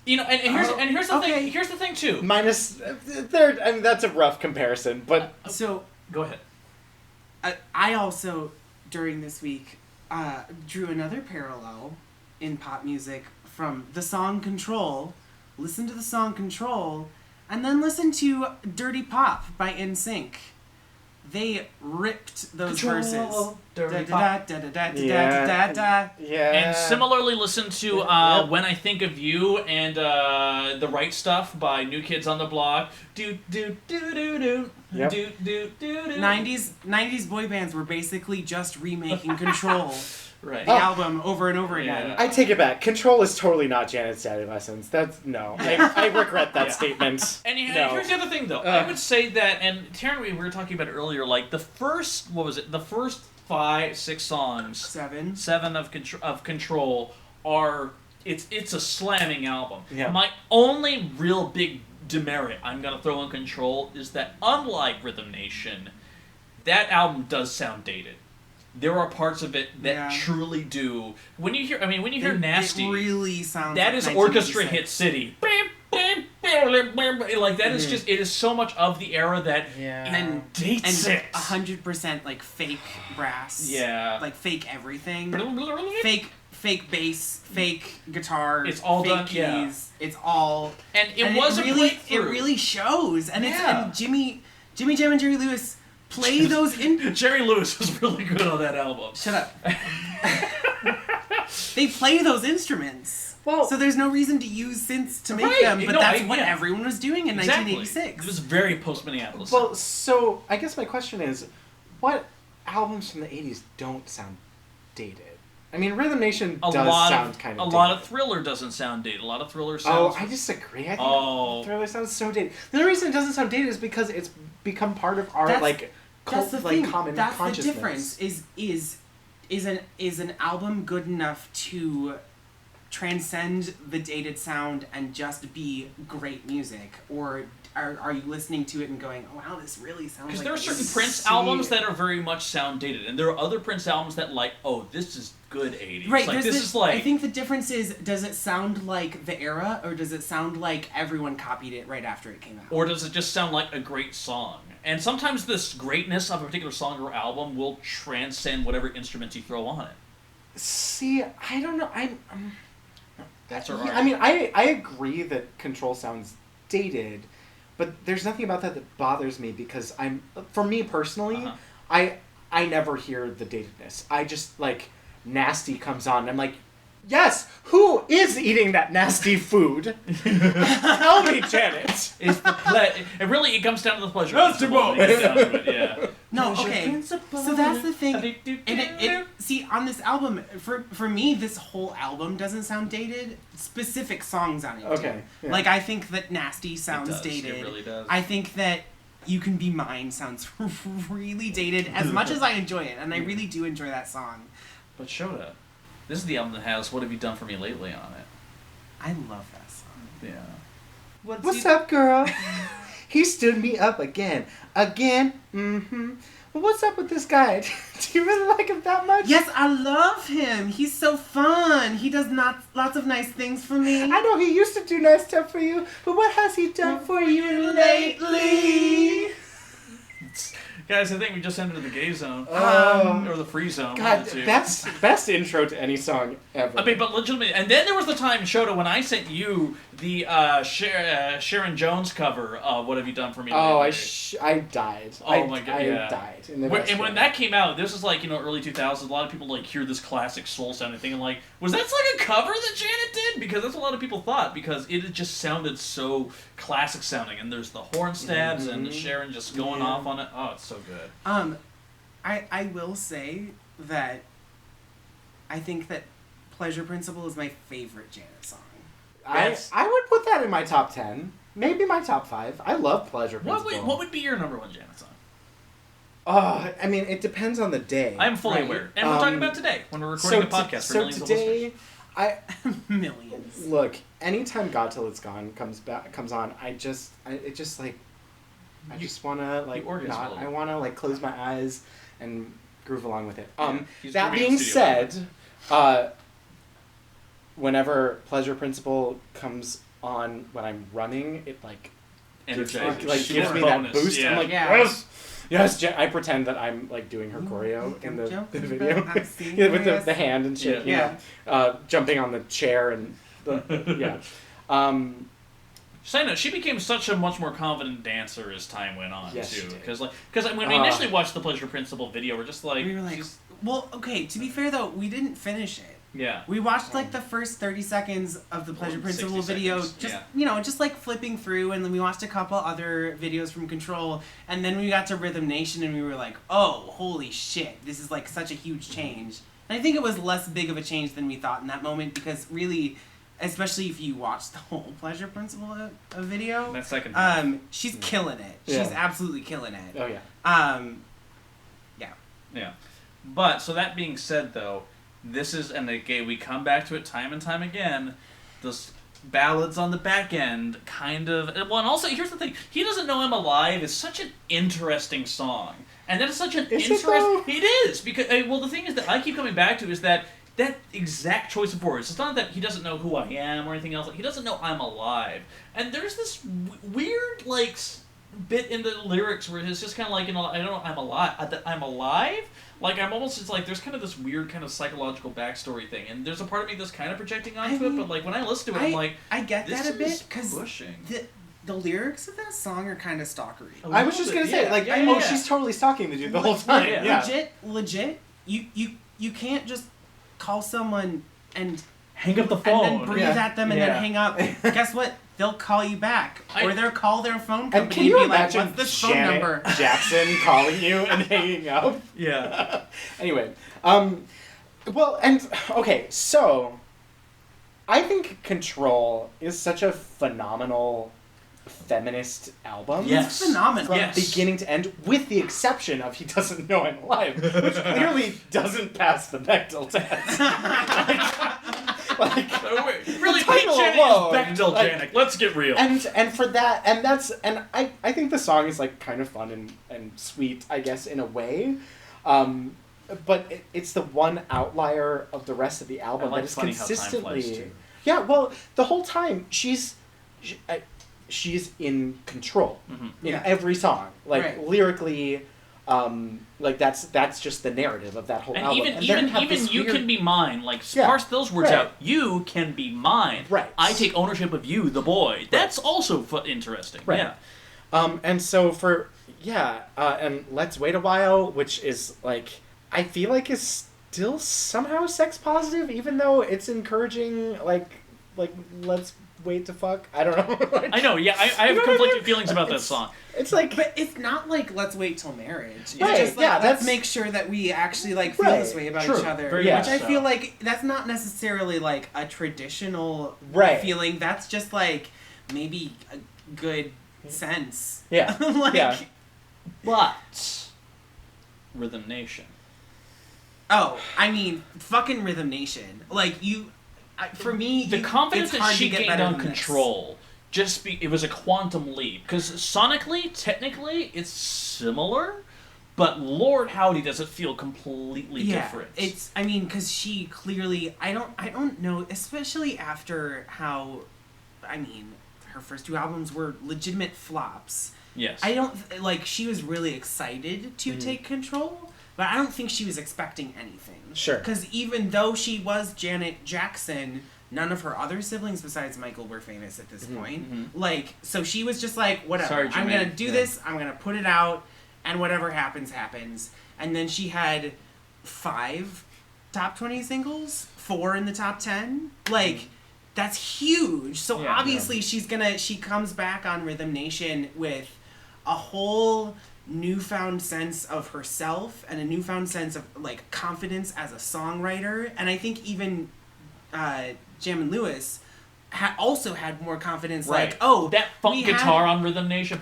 And here's the thing. Here's the thing too. Minus, that's a rough comparison, but... So, go ahead. I also, during this week, drew another parallel in pop music from the song Control. Listen to the song Control, and then listen to Dirty Pop by NSYNC. They ripped those verses. Dirty Pop. And similarly, listen to When I Think of You and The Right Stuff by New Kids on the Block. Do do do do do. Yep. Do do do do. 90s boy bands were basically just remaking Control. Right. The album over and over again. I take it back. Control is totally not Janet's daddy lessons. I regret that statement. And here's the other thing, though. I would say that, and Taran, we were talking about it earlier, the first, the first 5-6 songs, 7 of Control are, it's a slamming album. Yeah. My only real big demerit I'm going to throw in Control is that, unlike Rhythm Nation, that album does sound dated. There are parts of it that truly do. When you hear Nasty, it really sounds. That is Orchestra Hit City. That is just, it is so much of the era that dates it. 100% fake brass. Yeah. Fake everything. Fake bass, fake guitar. It's all fake done. keys. Yeah. It's all. And it was a breakthrough. It really shows. And and Jimmy Jam and Jerry Lewis play those in. Jerry Lewis was really good on that album. Shut up. They play those instruments. Well, so there's no reason to use synths to make them, but that's what everyone was doing in 1986. It was very post-Minneapolis. Well, so I guess my question is, what albums from the 80s don't sound dated? I mean, Rhythm Nation does sound kind of dated. A lot of Thriller doesn't sound dated. A lot of Thriller sounds... Oh, I disagree. I think Thriller sounds so dated. The reason it doesn't sound dated is because it's become part of our, cult, common that's consciousness. The difference is an album good enough to transcend the dated sound and just be great music, or are you listening to it and going, oh wow, this really sounds Because like there are the certain 80s? Prince albums that are very much sound dated, and there are other Prince albums that oh, this is good 80s. Right, Like, this is like... I think the difference is, does it sound like the era, or does it sound like everyone copied it right after it came out? Or does it just sound like a great song? And sometimes this greatness of a particular song or album will transcend whatever instruments you throw on it. See, I don't know. That's our Yeah, argument. I mean, I agree that Control sounds dated, but there's nothing about that bothers me because for me personally, I never hear the datedness. I just, like, Nasty comes on and I'm like, yes, who is eating that nasty food? Tell me, Janet. It's the it comes down to the pleasure. Nasty principle. boy. It gets down to it, yeah. No, Pleasure okay. principle. So that's the thing. And And see, on this album, for me, this whole album doesn't sound dated. Specific songs on it do. Okay, yeah. Like, I think that Nasty sounds does, dated. it really does. I think that You Can Be Mine sounds really dated, as much as I enjoy it, and I really do enjoy that song. But Shoda, this is the album that has What Have You Done For Me Lately on it. I love that song. Yeah. What's up, girl? He stood me up again. Mm-hmm. Well, what's up with this guy? Do you really like him that much? Yes, I love him. He's so fun. He does lots of nice things for me. I know he used to do nice stuff for you, but what has he done for you lately? Guys, I think we just entered the gay zone. Or the free zone. one God, of the two. that's best intro to any song ever. I mean, but legitimately, and then there was the time, Shoda, when I sent you the Sharon Jones cover of What Have You Done For Me Oh, Lately? I died. Oh my God, I yeah. died. And when that came out, this was like, early 2000s, a lot of people like hear this classic soul sounding thing and like, was that like a cover that Janet did? Because that's what a lot of people thought, because it just sounded so classic sounding, and there's the horn stabs and Sharon just going off on it. Oh, it's so good. I will say that I think that Pleasure Principle is my favorite Janet song. I would put that in my top 10. Maybe my top 5. I love Pleasure Principle. What would be your number one Janet song? I mean, it depends on the day. I'm fully right? aware. And we're talking about today, when we're recording a podcast for millions of listeners. Millions. Look, anytime God Till It's Gone comes on, I just wanna like you orgasm a little I bit. wanna like close my eyes and groove along with it. He's That grooving in being the studio. said, whenever Pleasure Principle comes on when I'm running, it like Energizing. gives me that boost. Yeah. I'm like, Yeah. yes. I pretend that I'm like doing her choreo in the video See, yeah, with yes. the hand and shit. Yeah. You know, jumping on the chair and Side note, she became such a much more confident dancer as time went on, Yes, too. she did. Because when we initially watched the Pleasure Principle video, we're just like... We were like, she's- well, okay, to be fair though, we didn't finish it. yeah. We watched like the first 30 seconds of the Pleasure Or Principle 60 video, seconds, just yeah. just like flipping through, and then we watched a couple other videos from Control, and then we got to Rhythm Nation, and we were like, oh, holy shit, this is like such a huge change. And I think it was less big of a change than we thought in that moment, because really, especially if you watch the whole Pleasure Principle video, That second she's killing it. Yeah. She's absolutely killing it. Oh yeah. Yeah. But, so that being said, though, this is, and again, we come back to it time and time again, those ballads on the back end, kind of... Well, and also, here's the thing. He Doesn't Know I'm Alive is such an interesting song. And that is such an though? It is! Because, well, the thing is that I keep coming back to is that exact choice of words. It's not that he doesn't know who I am or anything else. He doesn't know I'm alive. And there's this weird, like... bit in the lyrics where it's just kind of like, I don't know, I'm alive? Like, I'm almost, it's like, there's kind of this weird kind of psychological backstory thing, and there's a part of me that's kind of projecting onto it, but, like, when I listen to it, I'm like, I get this that a bit, is because pushing. the lyrics of that song are kind of stalkery. I was just gonna say, like, she's totally stalking the dude the whole time. Legit, you can't just call someone and Hang up the and phone. then breathe at them and then hang up. Guess what? They'll call you back, or they'll call their phone And company can and, you be like, imagine "What's this phone Janet number?" Jackson calling you and hanging up? Yeah. Anyway, well, and okay, so I think Control is such a phenomenal feminist album. Yes. It's phenomenal. From Yes. beginning to end, with the exception of He Doesn't Know I'm Alive, which clearly doesn't pass the Bechdel test. Like, Really, the Pete title Janet alone, is Bechdel like- Janet. Let's get real. and for that, and I think the song is like kind of fun and sweet, I guess, in a way. But it's the one outlier of the rest of the album that is funny how time consistently. flies, too. Yeah, well, the whole time she's in control in Yeah. every song, like Right. lyrically. Like that's just the narrative of that whole And album. even they have even this you weird- can be mine. Like Yeah, parse those words right. out. You can be mine. Right. I take ownership of you, the boy. That's also interesting. Right. Yeah. And so and Let's Wait a While, which is like, I feel like is still somehow sex positive, even though it's encouraging, like let's wait to fuck. I don't know. Like, I know. Yeah, I have You know what I conflicting mean? feelings about that It's- song. It's like, But it's not like let's wait till marriage. It's Right, just like yeah, let's that's- make sure that we actually like feel Right, this way about true, each other. very Which much I so. feel like that's not necessarily like a traditional Right. feeling. That's just like maybe a good sense. Yeah, like yeah. But Rhythm Nation. oh, I mean fucking Rhythm Nation. Like for me, The confidence it's that hard she to get gained better on than this. Control, it was a quantum leap. Because sonically, technically, it's similar, but Lord howdy does it feel completely different. It's I mean because she clearly I don't know, especially after how I mean her first two albums were legitimate flops. yes. I don't like she was really excited to take control, but I don't think she was expecting anything. Sure. Because even though she was Janet Jackson, none of her other siblings besides Michael were famous at this point. Like, so she was just like, whatever. Sorry, I'm Jermaine. gonna do Yeah. this. I'm gonna put it out, and whatever happens, happens. And then she had 5 top 20 singles, 4 in the top 10. Like, that's huge. So Yeah. obviously she comes back on Rhythm Nation with a whole newfound sense of herself and a newfound sense of like confidence as a songwriter. And I think even Jammin' Lewis also had more confidence. Right. Like, oh, that funk we guitar had- on Rhythm Nation,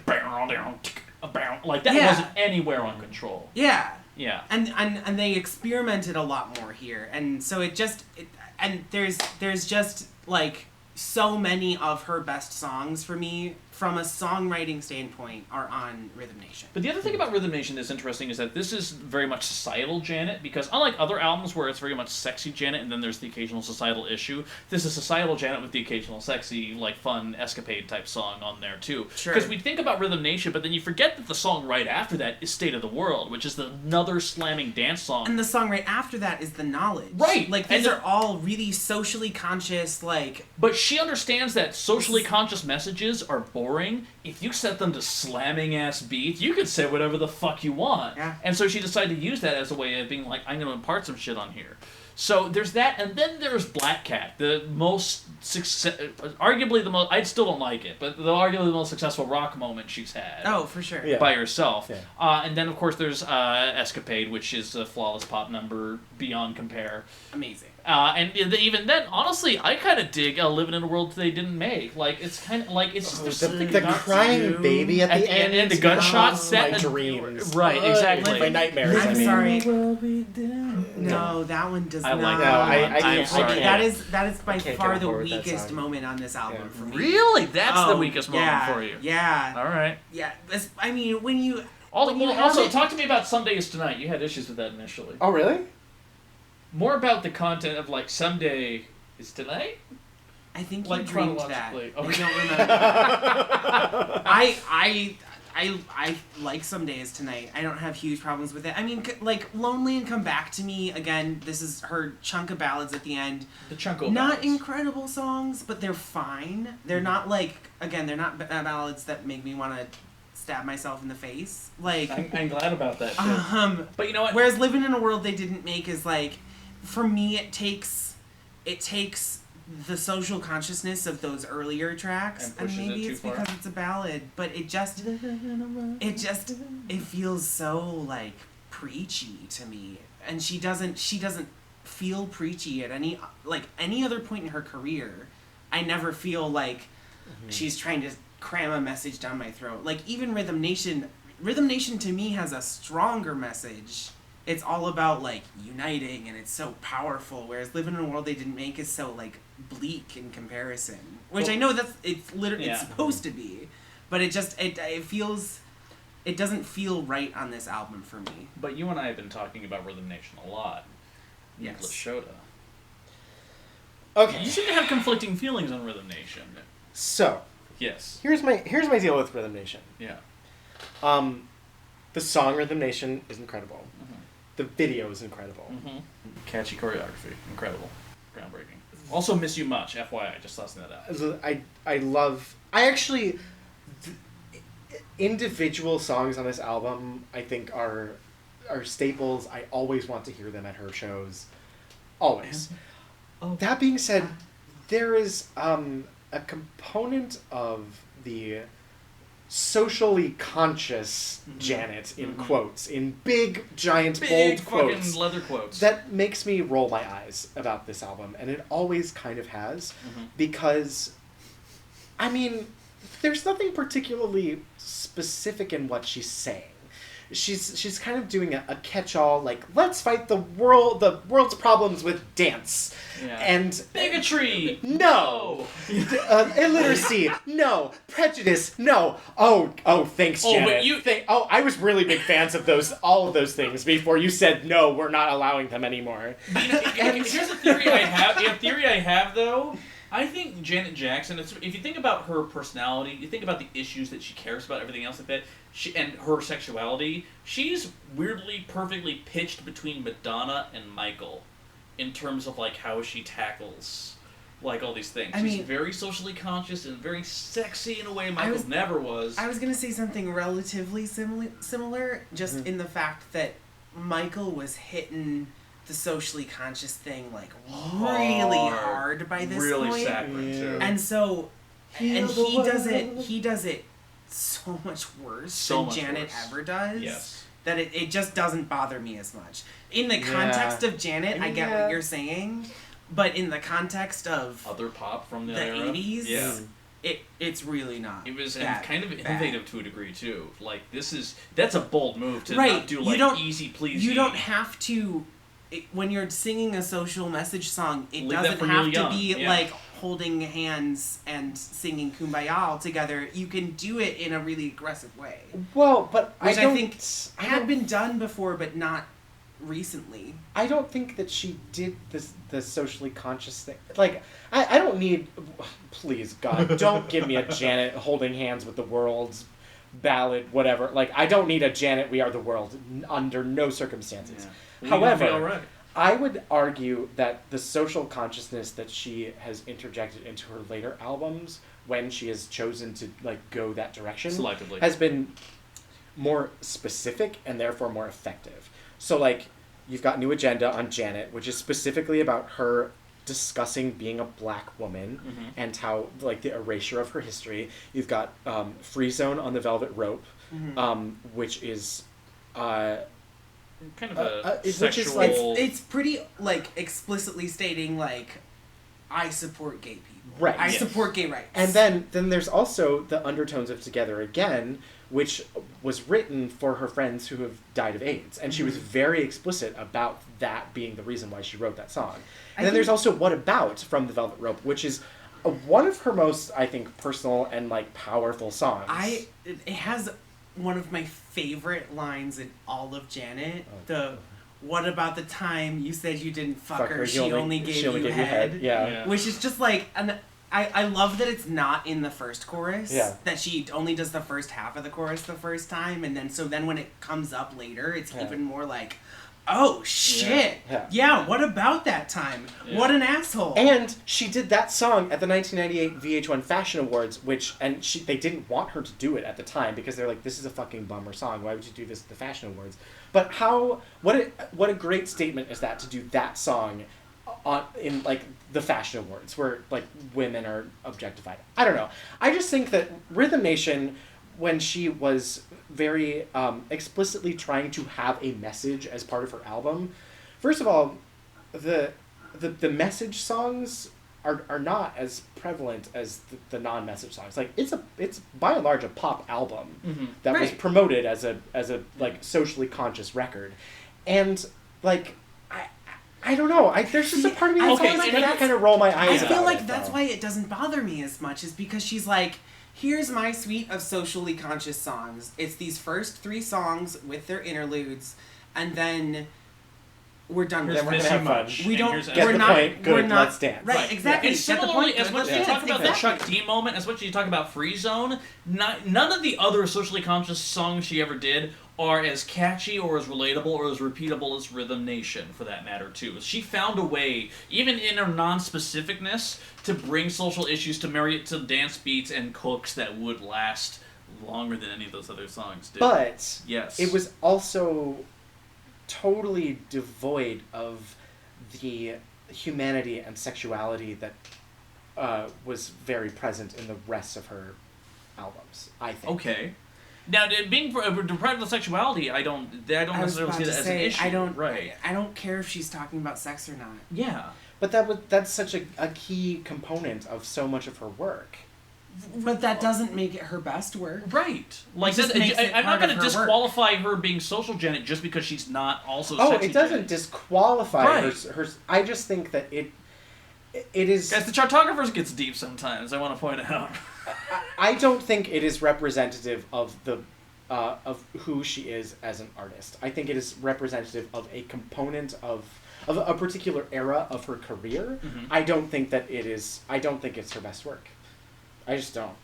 like that Yeah. wasn't anywhere on Control. Yeah. Yeah. And they experimented a lot more here, and so and there's just like so many of her best songs for me from a songwriting standpoint are on Rhythm Nation. But the other thing about Rhythm Nation that's interesting is that this is very much societal Janet, because unlike other albums where it's very much sexy Janet and then there's the occasional societal issue, this is societal Janet with the occasional sexy, like fun escapade type song on there too. Sure. Because we think about Rhythm Nation, but then you forget that the song right after that is State of the World, which is another slamming dance song. And the song right after that is The Knowledge. Right. Like, And these are all really socially conscious, like... But she understands that socially conscious messages are boring. If you set them to slamming ass beats, you could say whatever the fuck you want. Yeah. And so she decided to use that as a way of being like, I'm going to impart some shit on here. So there's that, and then there's Black Cat, the most arguably the most. I still don't like it, but arguably the most successful rock moment she's had. Oh, for sure. Yeah. By herself. Yeah. And then of course there's Escapade, which is a flawless pop number beyond compare. Amazing. And even then, honestly, I kind of dig Living in a World They Didn't Make. Like, it's kind of like, it's just, there's something the about crying you. baby at the end. and the gunshot set. My dreams. Right, exactly. My nightmares, I'm I mean. sorry. No, that one does I not. like No, that I one. I'm can't. sorry. That is by I can't far get the on board with that weakest song. moment on this album Yeah. for me. Really? That's the Oh, weakest yeah, moment for you. Yeah. All right. Yeah. I mean, when you... Also, when you have also it- talk to me about Someday Is Tonight. You had issues with that initially. Oh, really? More about the content of, like, Someday Is Tonight? I think you Like, dreamed that. chronologically. I Okay. don't remember. I like Some Days Tonight. I don't have huge problems with it. I mean, like, Lonely and Come Back to Me, again, this is her chunk of ballads at the end. The Chunko Not ballads. incredible songs, but they're fine. They're not, like, again, they're not ballads that make me want to stab myself in the face. Like, I'm glad about that, too. But you know what? whereas Living in a World They Didn't Make is, like, for me, it takes the social consciousness of those earlier tracks, And and pushes it maybe too it's far. because it's a ballad, but it feels so like preachy to me, and she doesn't feel preachy at any other point in her career. I never feel like she's trying to cram a message down my throat. Like, even Rhythm Nation to me has a stronger message. It's all about, like, uniting, and it's so powerful, whereas Living in a World They Didn't Make is so, like, bleak in comparison. Which I know it's literally it's supposed to be, but it feels. It doesn't feel right on this album for me. But you and I have been talking about Rhythm Nation a lot. Yes. Nick Shoda. Okay. You seem to have conflicting feelings on Rhythm Nation. So, Yes. here's my deal with Rhythm Nation. Yeah. The song Rhythm Nation is incredible. Mm-hmm. The video is incredible. Mm-hmm. Catchy choreography. Incredible. Groundbreaking. Also Miss You Much, FYI. Just tossing that out. Individual songs on this album, I think, are staples. I always want to hear them at her shows. Always. That being said, there is a component of the socially conscious Janet, in quotes, in big, giant, bold quotes, fucking leather quotes, that makes me roll my eyes about this album, and it always kind of has, because, I mean, there's nothing particularly specific in what she's saying. She's kind of doing a catch-all, like, let's fight the world's problems with dance. Yeah. And bigotry! No! Illiteracy! No! Prejudice! No! Oh, thanks, Janet. But I was really big fans of all of those things before you said, no, we're not allowing them anymore. Here's a theory I have. A theory I have, though. I think Janet Jackson, if you think about her personality, you think about the issues that she cares about, everything else like that, and her sexuality, she's weirdly perfectly pitched between Madonna and Michael in terms of like how she tackles like all these things. She's very socially conscious and very sexy in a way Michael never was. I was going to say something relatively similar, just in the fact that Michael was hitting the socially conscious thing like really hard by this really point. Saccharine too. And so he does it so much worse than Janet ever does. Yes. That it just doesn't bother me as much. In the context of Janet, I get what you're saying, but in the context of other pop from the era, 80s, it's really not. It was that kind of bad. innovative to a degree too. Like that's a bold move to right. not do like easy pleasy. You don't have to. When you're singing a social message song, it Leave doesn't that have real to young. be like holding hands and singing Kumbaya all together. You can do it in a really aggressive way. Well, but I think had been done before, but not recently. I don't think that she did the socially conscious thing. Like, I don't need... Please, God, don't give me a Janet holding hands with the world's ballad, whatever. Like, I don't need a Janet We Are the World under no circumstances. Yeah. However, I would argue that the social consciousness that she has interjected into her later albums, when she has chosen to like go that direction, selectively, has been more specific and therefore more effective. So like, you've got New Agenda on Janet, which is specifically about her discussing being a black woman and how like the erasure of her history. You've got Free Zone on the Velvet Rope, which is kind of a sexual... Which is like, it's pretty like explicitly stating like, I support gay people. Right. I support gay rights. And then there's also the undertones of Together Again, which was written for her friends who have died of AIDS. And she was very explicit about that being the reason why she wrote that song. And then there's also What About from the Velvet Rope, which is one of her most, I think, personal and like powerful songs. It has one of my favorite lines in all of Janet. What about the time you said you didn't fuck her, she only gave you head? Yeah. Which is just like, I love that it's not in the first chorus. Yeah. That she only does the first half of the chorus the first time, and then when it comes up later, it's even more like, oh shit. Yeah, what about that time? Yeah. What an asshole. And she did that song at the 1998 VH1 Fashion Awards, they didn't want her to do it at the time because they're like, this is a fucking bummer song. Why would you do this at the Fashion Awards? But what a great statement is that to do that song in like the Fashion Awards where like women are objectified. I don't know. I just think that Rhythm Nation, when she was very explicitly trying to have a message as part of her album, first of all, the message songs are not as prevalent as the non-message songs. Like it's by and large a pop album that was promoted as a like socially conscious record, and like I don't know. There's just a part of me that's Okay, always so gonna that's- kind of roll my I eyes. feel about like it, that's though. why it doesn't bother me as much, is because she's like, here's my suite of socially conscious songs. It's these first 3 songs with their interludes, and then we're done with Here's it. we're gonna Miss have You fun. Much, We and don't. here's Get we're the not. point. Good, We're not. let's dance. Right. Exactly. And Get the similarly, point. as Good, much as let's you talk dance. about the Exactly. Chuck D moment, as much as you talk about Free Zone, none of the other socially conscious songs she ever did are as catchy or as relatable or as repeatable as Rhythm Nation, for that matter, too. She found a way, even in her non-specificness, to bring social issues, to marry it to dance beats and hooks that would last longer than any of those other songs did. But yes, it was also totally devoid of the humanity and sexuality that was very present in the rest of her albums, I think. okay. Now, being deprived of sexuality, I don't I was necessarily about see to that as say, an issue. I don't. Right. I don't care if she's talking about sex or not. Yeah. But that's such a key component of so much of her work. But that doesn't make it her best work. Right. Like just that, makes it I'm not part going of to her disqualify her being social Janet just because she's not also Oh, sexy it doesn't Janet. disqualify Right. her. I just think that it is. Guys, the Chartographers gets deep sometimes, I want to point out. I don't think it is representative of the of who she is as an artist. I think it is representative of a component of a particular era of her career. Mhm. I don't think that it is. I don't think it's her best work. I just don't.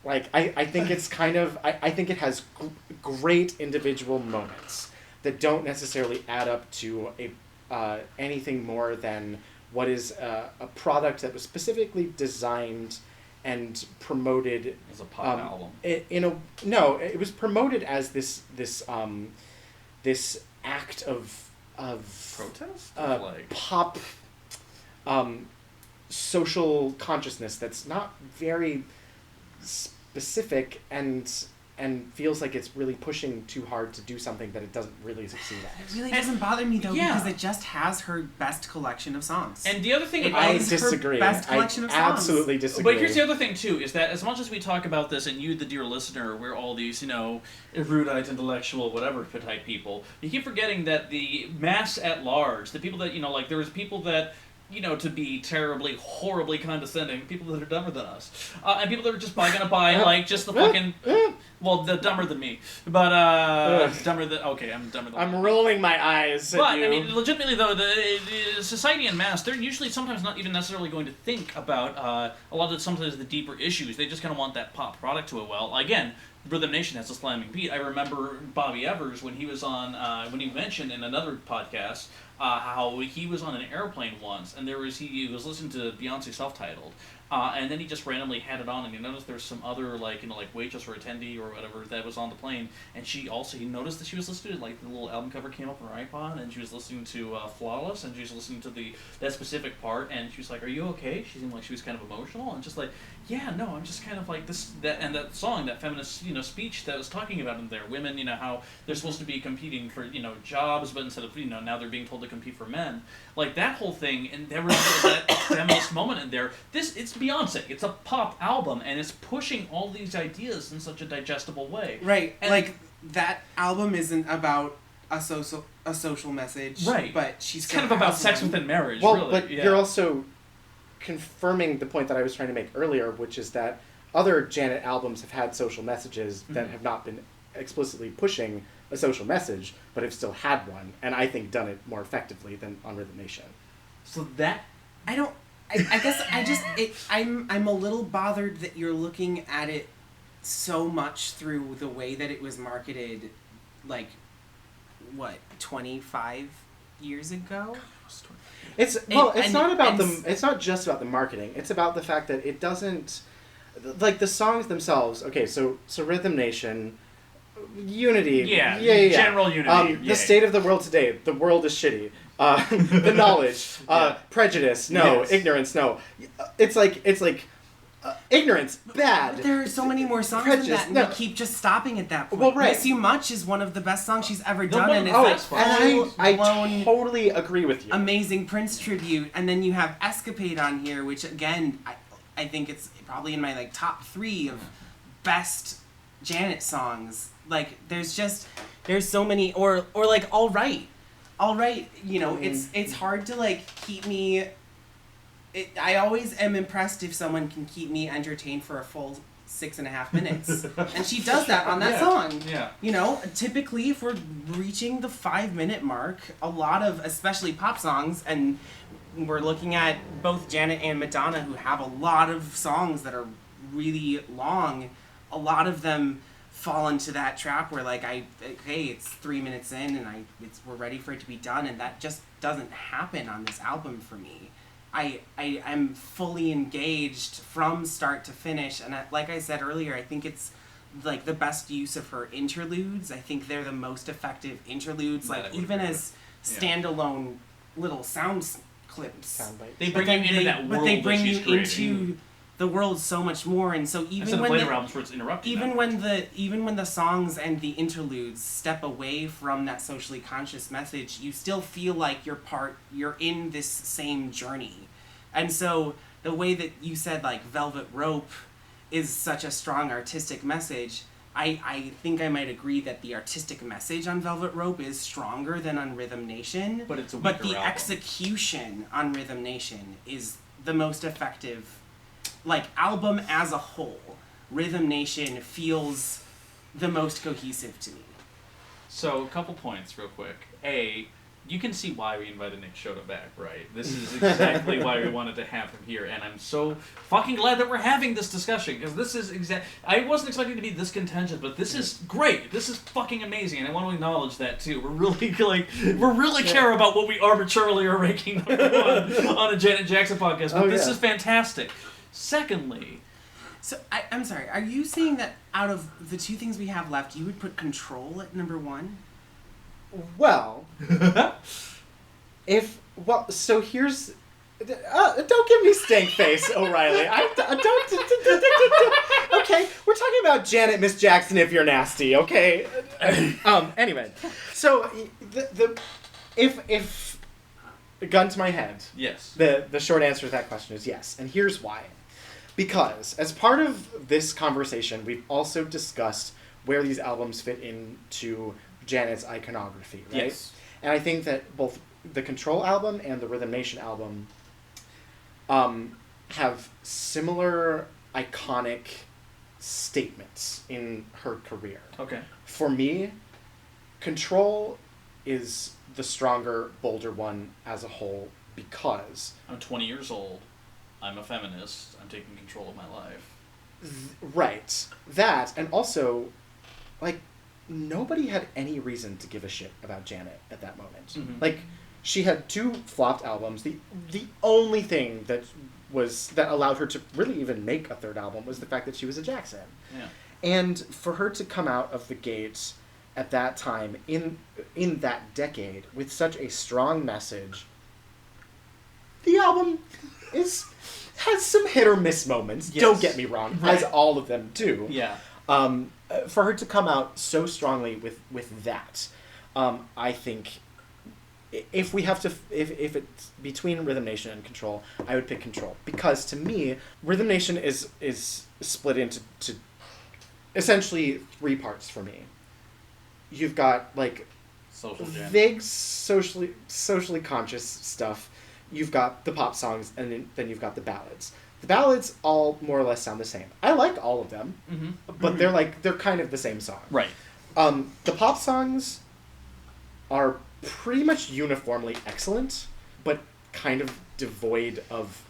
Like, I think it's kind of... I think it has great individual moments that don't necessarily add up to a anything more than what is a product that was specifically designed and promoted It's a pop album. it was promoted as this act of Protest? pop social consciousness that's not very specific and feels like it's really pushing too hard to do something that it doesn't really succeed at. It really doesn't bother me though, Yeah. because it just has her best collection of songs. And the other thing It about I is her disagree. best collection of songs. Absolutely disagree. But here's the other thing too: is that as much as we talk about this, and you, the dear listener, we're all these, erudite, intellectual, whatever type people. You keep forgetting that the mass at large, the people that like, there's people that. To be terribly, horribly condescending, people that are dumber than us, and people that are just gonna buy like just the fucking, well, the dumber than me, but dumber than I'm dumber than. I'm rolling my eyes at But you. I mean, legitimately though, the society en masse, they're usually sometimes not even necessarily going to think about a lot of sometimes the deeper issues. They just kind of want that pop product to it. Well, again, Rhythm Nation has a slamming beat. I remember Bobby Evers when he was on when he mentioned in another podcast how he was on an airplane once and he was listening to Beyonce self-titled. And then he just randomly had it on, and he noticed there was some other waitress or attendee or whatever that was on the plane, and he noticed that she was listening to the little album cover came up on her iPod, and she was listening to Flawless, and she was listening to that specific part, and she was like, "Are you okay?" She seemed like she was kind of emotional, and just like, "Yeah, no, I'm just kind of like this that song, that feminist speech that was talking about in there, women, how they're supposed to be competing for jobs, but instead of now they're being told to compete for men, like that whole thing, and there was that feminist moment in there. It's Beyonce. It's a pop album, and it's pushing all these ideas in such a digestible way. Right. And that album isn't about a social message. Right. But she's It's kind of about sex within marriage, well, really. but yeah. you're also confirming the point that I was trying to make earlier, which is that other Janet albums have had social messages that have not been explicitly pushing a social message, but have still had one, and I think done it more effectively than on Rhythm Nation. So that... I guess I'm a little bothered that you're looking at it so much through the way that it was marketed, 25 years ago? It's not just about the marketing. It's about the fact that it doesn't, the songs themselves. Okay, so Rhythm Nation, Unity, Yeah, yeah. general unity. The state of the world today. The world is shitty. The knowledge, prejudice, no. Yes. Ignorance, no. It's like ignorance, bad. But there are so many more songs than that, and we keep just stopping at that point. Well, right. Miss You Much is one of the best songs she's ever done, one- and it's oh, that that's fine. And I full-blown, totally agree with you. amazing Prince tribute, and then you have Escapade on here, which again, I think it's probably in my top 3 of best Janet songs. There's so many, or All Right. all right, it's hard to like keep me. I always am impressed if someone can keep me entertained for a full 6.5 minutes, and she does that on that song. Yeah. Typically, if we're reaching the 5-minute mark, a lot of, especially pop songs, and we're looking at both Janet and Madonna, who have a lot of songs that are really long. A lot of them fall into that trap where it's 3 minutes in and we're ready for it to be done, and that just doesn't happen on this album for me. I'm fully engaged from start to finish, and like I said earlier, I think it's like the best use of her interludes. I think they're the most effective interludes, even as standalone little sound clips. They bring you into that world, but they bring you creating. into the world so much more, and so even when later albums where it's interrupted, even when the songs and the interludes step away from that socially conscious message, you still feel like you're in this same journey. And so the way that you said like Velvet Rope is such a strong artistic message, I think I might agree that the artistic message on Velvet Rope is stronger than on Rhythm Nation, but it's the album. Execution on Rhythm Nation is the most effective. Like, album as a whole, Rhythm Nation feels the most cohesive to me. So, a couple points real quick. A, you can see why we invited Nick Shoda back, right? This is exactly why we wanted to have him here, and I'm so fucking glad that we're having this discussion, because this is I wasn't expecting to be this contentious, but this is great. This is fucking amazing, and I want to acknowledge that, too. We're really care about what we arbitrarily are ranking number one on a Janet Jackson podcast, but this is fantastic. Secondly... So, I'm sorry, are you saying that out of the two things we have left, you would put Control at number one? Well, so here's... don't give me stank face, O'Reilly. Okay, we're talking about Janet Miss Jackson if you're nasty, okay? Anyway, so if gun to my head, yes. The short answer to that question is yes, and here's why. Because as part of this conversation, we've also discussed where these albums fit into Janet's iconography, right? Yes. And I think that both the Control album and the Rhythm Nation album have similar iconic statements in her career. Okay. For me, Control is the stronger, bolder one as a whole because... I'm 20 years old. I'm a feminist. I'm taking control of my life. Right. That, and also, like, nobody had any reason to give a shit about Janet at that moment. Mm-hmm. Like, she had 2 flopped albums. The only thing that allowed her to really even make a third album was the fact that she was a Jackson. Yeah. And for her to come out of the gates at that time, in that decade, with such a strong message, the album has some hit or miss moments. Yes. Don't get me wrong, as all of them do. Yeah. For her to come out so strongly with that, I think if it's between Rhythm Nation and Control, I would pick Control, because to me, Rhythm Nation is split into essentially 3 parts for me. You've got like vague socially conscious stuff. You've got the pop songs, and then you've got the ballads. The ballads all more or less sound the same. I like all of them, but they're kind of the same song. Right. The pop songs are pretty much uniformly excellent, but kind of devoid of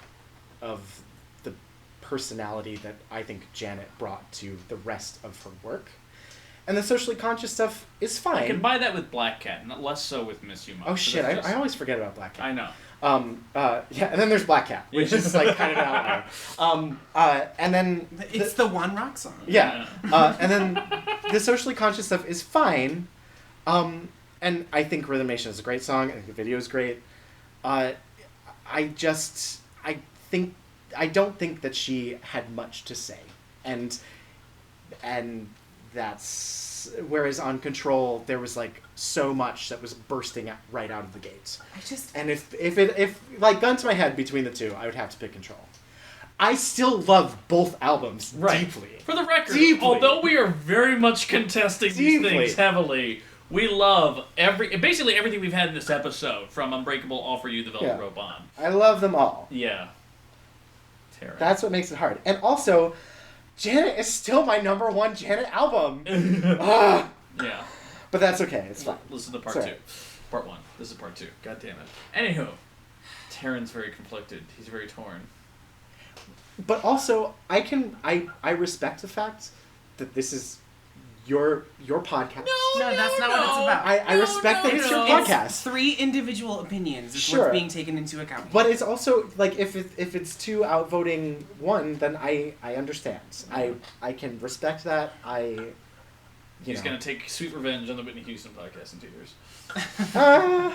the personality that I think Janet brought to the rest of her work. And the socially conscious stuff is fine. I can buy that with Black Cat, not less so with Miss You Most. Oh shit! I always forget about Black Cat. I know. Yeah, and then there's Black Cat, which is like kind of an outlier. And then it's the one rock song. Yeah, and then the socially conscious stuff is fine. And I think Rhythm Nation is a great song. I think the video is great. I don't think that she had much to say, and that's whereas on Control there was like so much that was bursting right out of the gates. And if like gun to my head between the two, I would have to pick Control. I still love both albums deeply. For the record, deeply. although we are very much contesting these things heavily, We love basically everything we've had in this episode, from Unbreakable, All For You, The Velvet Rope on. I love them all. Yeah. Taran. That's what makes it hard. And also, Janet is still my number one Janet album. Ah. Yeah. But that's okay. It's fine. Listen to part Sorry. 2. Part 1. This is part 2. God damn it. Anywho, Taran's very conflicted. He's very torn. But also, I respect the fact that this is your podcast. No, that's not what it's about. I respect that it's your It's podcast. 3 individual opinions is Sure. what's being taken into account. But it's also like if it's 2 outvoting 1, then I understand. I can respect that. He's going to take sweet revenge on the Whitney Houston podcast in 2 years. Buddy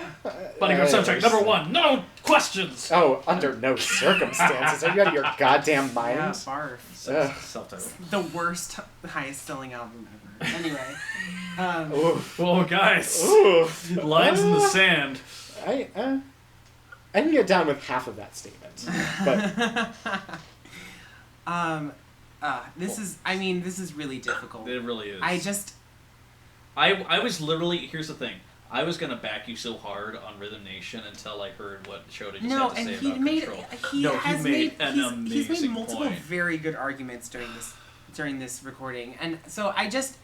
Bodyguard soundtrack number 1. No questions! Oh, under no circumstances. Are you out of your goddamn mind? Yeah, barf. Self-titled. The worst, highest selling album ever. Anyway. Whoa, guys. Ooh. Lines in the sand. I can get down with half of that statement. But this is really difficult. It really is. I was literally, here's the thing. I was going to back you so hard on Rhythm Nation until I heard what Shoda just had to say about Control. He's made multiple point. very good arguments during this recording, and so I just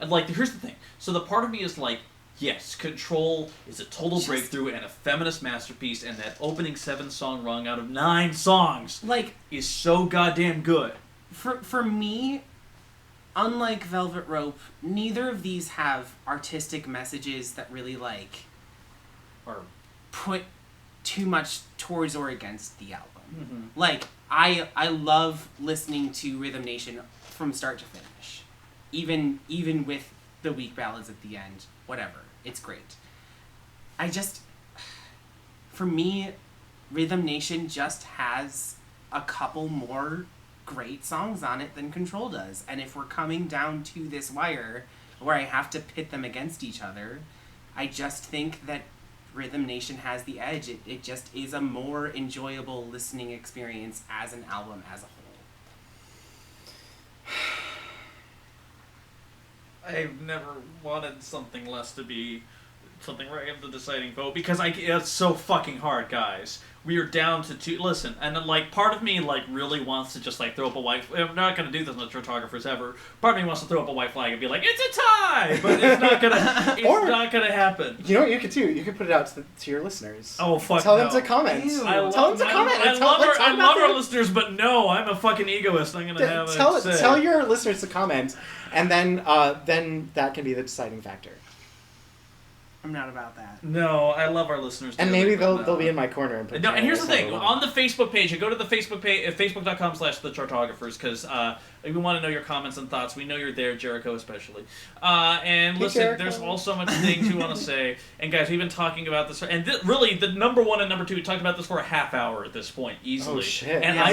Like, here's the thing. So the part of me is like, yes, Control is a total breakthrough and a feminist masterpiece, and that opening 7-song rung out of 9 songs is so goddamn good. For me, unlike Velvet Rope, neither of these have artistic messages that really Or put too much towards or against the album. Mm-hmm. Like, I love listening to Rhythm Nation from start to finish. Even with the weak ballads at the end, whatever. It's great. For me, Rhythm Nation just has a couple more great songs on it than Control does. And if we're coming down to this wire where I have to pit them against each other, I just think that Rhythm Nation has the edge. It just is a more enjoyable listening experience as an album as a whole. I've never wanted something less to be something where I have the deciding vote, because it's so fucking hard, guys. We are down to 2. Listen, and part of me really wants to just throw up a white. I'm not gonna do this on the Chartographers ever. Part of me wants to throw up a white flag and be like, it's a tie, but it's not gonna. It's not gonna happen. You know what you could do? You could put it out to your listeners. Oh fuck! Tell them to comment. Ew. Tell them to comment. I love our listeners, but no, I'm a fucking egoist. I'm gonna have tell your listeners to comment, and then that can be the deciding factor. I'm not about that. No, I love our listeners. And maybe they'll be in my corner. And no, and here's the thing. On the Facebook page, go to the Facebook page, facebook.com/thechartographers, because we want to know your comments and thoughts. We know you're there, Jericho especially. And hey, listen, Jericho. there's all so much things we want to say. And guys, we've been talking about this, and really, the number 1 and number 2, we talked about this for a half hour at this point, easily. Oh shit! And Yeah,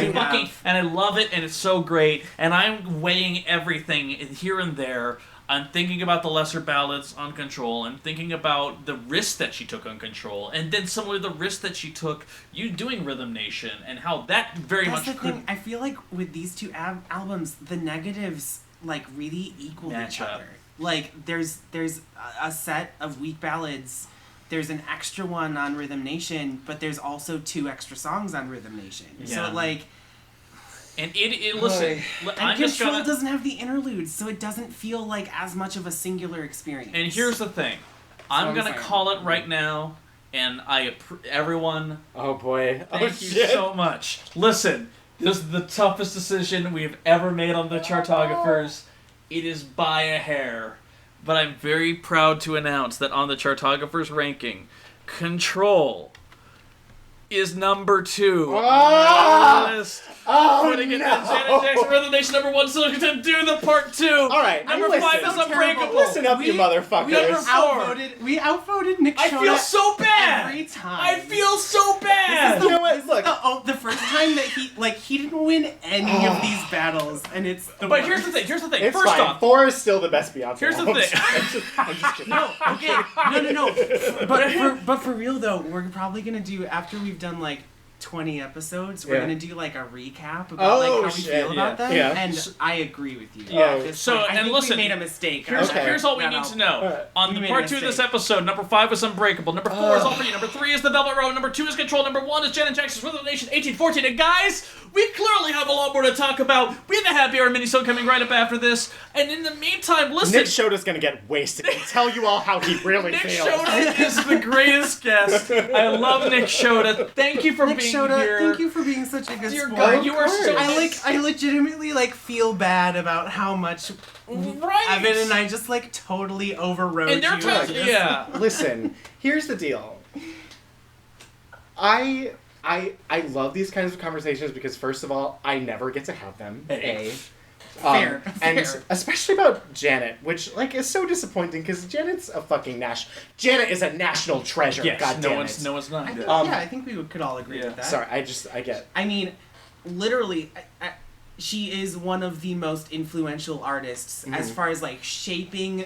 I love it, and it's so great. And I'm weighing everything here and there. I'm thinking about the lesser ballads on Control. I'm thinking about the risk that she took on Control, and then similarly the risk that she took you doing Rhythm Nation, and how that very That's much the could thing. I feel like with these 2 albums, the negatives really equal match each up. other. Like there's a set of weak ballads. There's an extra one on Rhythm Nation, but there's also 2 extra songs on Rhythm Nation. Yeah. So and listen, and I'm just Control gonna, doesn't have the interludes, so it doesn't feel like as much of a singular experience. and here's the thing, I'm gonna saying. call it right now, and everyone, Oh boy! thank you so much. Listen, this is the toughest decision we've ever made on the Chartographers. It is by a hair. But I'm very proud to announce that on the Chartographers ranking, Control is number 2 on the list. Oh Putting it no! in Janet Jackson Rhythm Nation number 1, so we can do the part 2. All right, Number listen. 5 is So Unbreakable. terrible. Listen up, you motherfuckers. We outvoted Nick I Shoda feel so bad. every time. I feel so bad. You know what? Look. The first time that he didn't win any of these battles, and it's the But worst. here's the thing. It's First fine. off, 4 is still the best Beyonce. Here's the album. thing. I'm just kidding. No, okay, no. But for real though, we're probably gonna do, after we've done 20 episodes, we're Yeah. gonna do like a recap about like how we shit, feel about yeah. them, Yeah. and I agree with you. Yeah. At this So, point. I and think listen, we made a mistake. Here's all we need to know. Alright. On We the made part a 2 of this mistake. episode, number 5 is Unbreakable, number 4 is All For You, number 3 is The Velvet Road, number 2 is Control, number 1 is Janet Jackson's Rhythm of the Nation 1814. And guys, we clearly have a lot more to talk about. We have the Happy Hour mini coming right up after this. And in the meantime, listen. Nick Shoda's gonna get wasted and tell you all how he really Nick feels. Shoda is the greatest guest. I love Nick Shoda. Thank you for Nick being Shoda, here. thank you for being such a good Dear sport. God, you are so. I legitimately like feel bad about how much right. Evan and I just like totally overrode And you. they're times, Like, yeah. Listen, here's the deal. I love these kinds of conversations because first of all, I never get to have them. Fair, and fair. especially about Janet, which like is so disappointing because Janet's a fucking Janet is a national treasure. Yes, God no damn one's it. no one's not. I think, Um, yeah, I think we could all agree yeah. with that. Sorry, I get. I mean, literally, she is one of the most influential artists as far as like shaping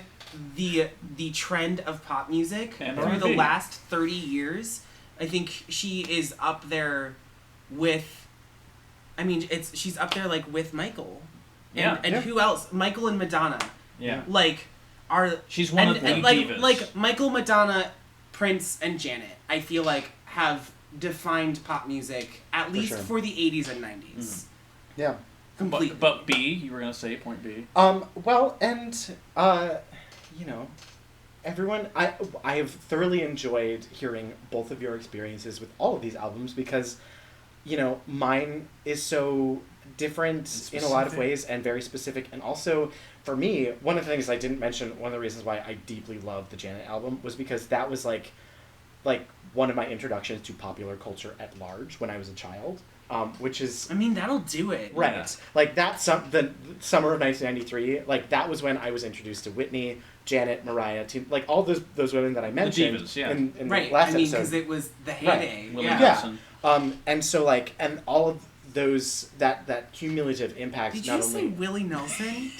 the trend of pop music And through the R&B. last 30 years. I think she is up there with. I mean, she's up there like with Michael. Yeah. And Yeah. who else? Michael and Madonna. Yeah. Like are She's one of the like divas. like Michael, Madonna, Prince, and Janet. I feel like have defined pop music at least sure. for the 80s and 90s. Yeah. Completely. But B, you were gonna say point B. Well, and you know, everyone, I have thoroughly enjoyed hearing both of your experiences with all of these albums because, you know, mine is so different in a lot of ways and very specific. And also, for me, one of the things I didn't mention, one of the reasons why I deeply love the Janet album was because that was like one of my introductions to popular culture at large when I was a child, which is I mean, that'll do it. right. Yeah. Like the summer of 1993, like that was when I was introduced to Whitney, Janet, Mariah, like all those women that I mentioned divas, yeah. in Right. the last I mean, episode. because it was the heyday. Willie Yeah. Nelson. And so like, and all of those, that cumulative impact, Did not you say only... Willie Nelson?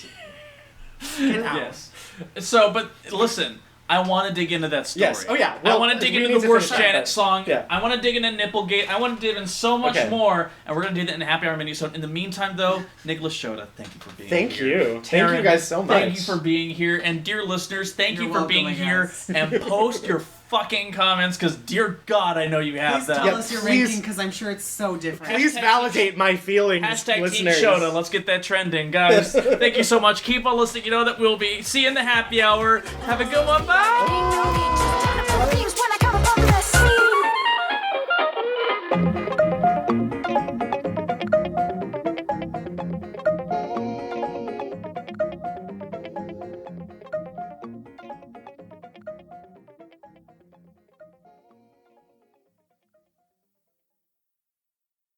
Get out. Yes. So, but listen, I want to dig into that story. Yes. Oh, yeah. I Well, want to dig we into need the to worst finish that, Janet but- song. yeah. I want to dig into Nipplegate. I want to dig in so much Okay. more, and we're gonna do that in a Happy Hour mini. So, in the meantime, though, Nicholas Shoda, thank you for being Thank here. you. Thank you Taryn, guys so much. Thank you for being here, and dear listeners, thank You're you for being welcome, I here. guess. And post your fucking comments, because dear God, I know you have Please them. tell Yeah, us your please. ranking because I'm sure it's so different. Please Hashtag- validate my feelings, Hashtag Team listeners. Shoda. Let's get that trending, guys. Thank you so much. Keep on listening. You know that we'll be see you in the happy hour. Have a good one. Bye. Ain't no need to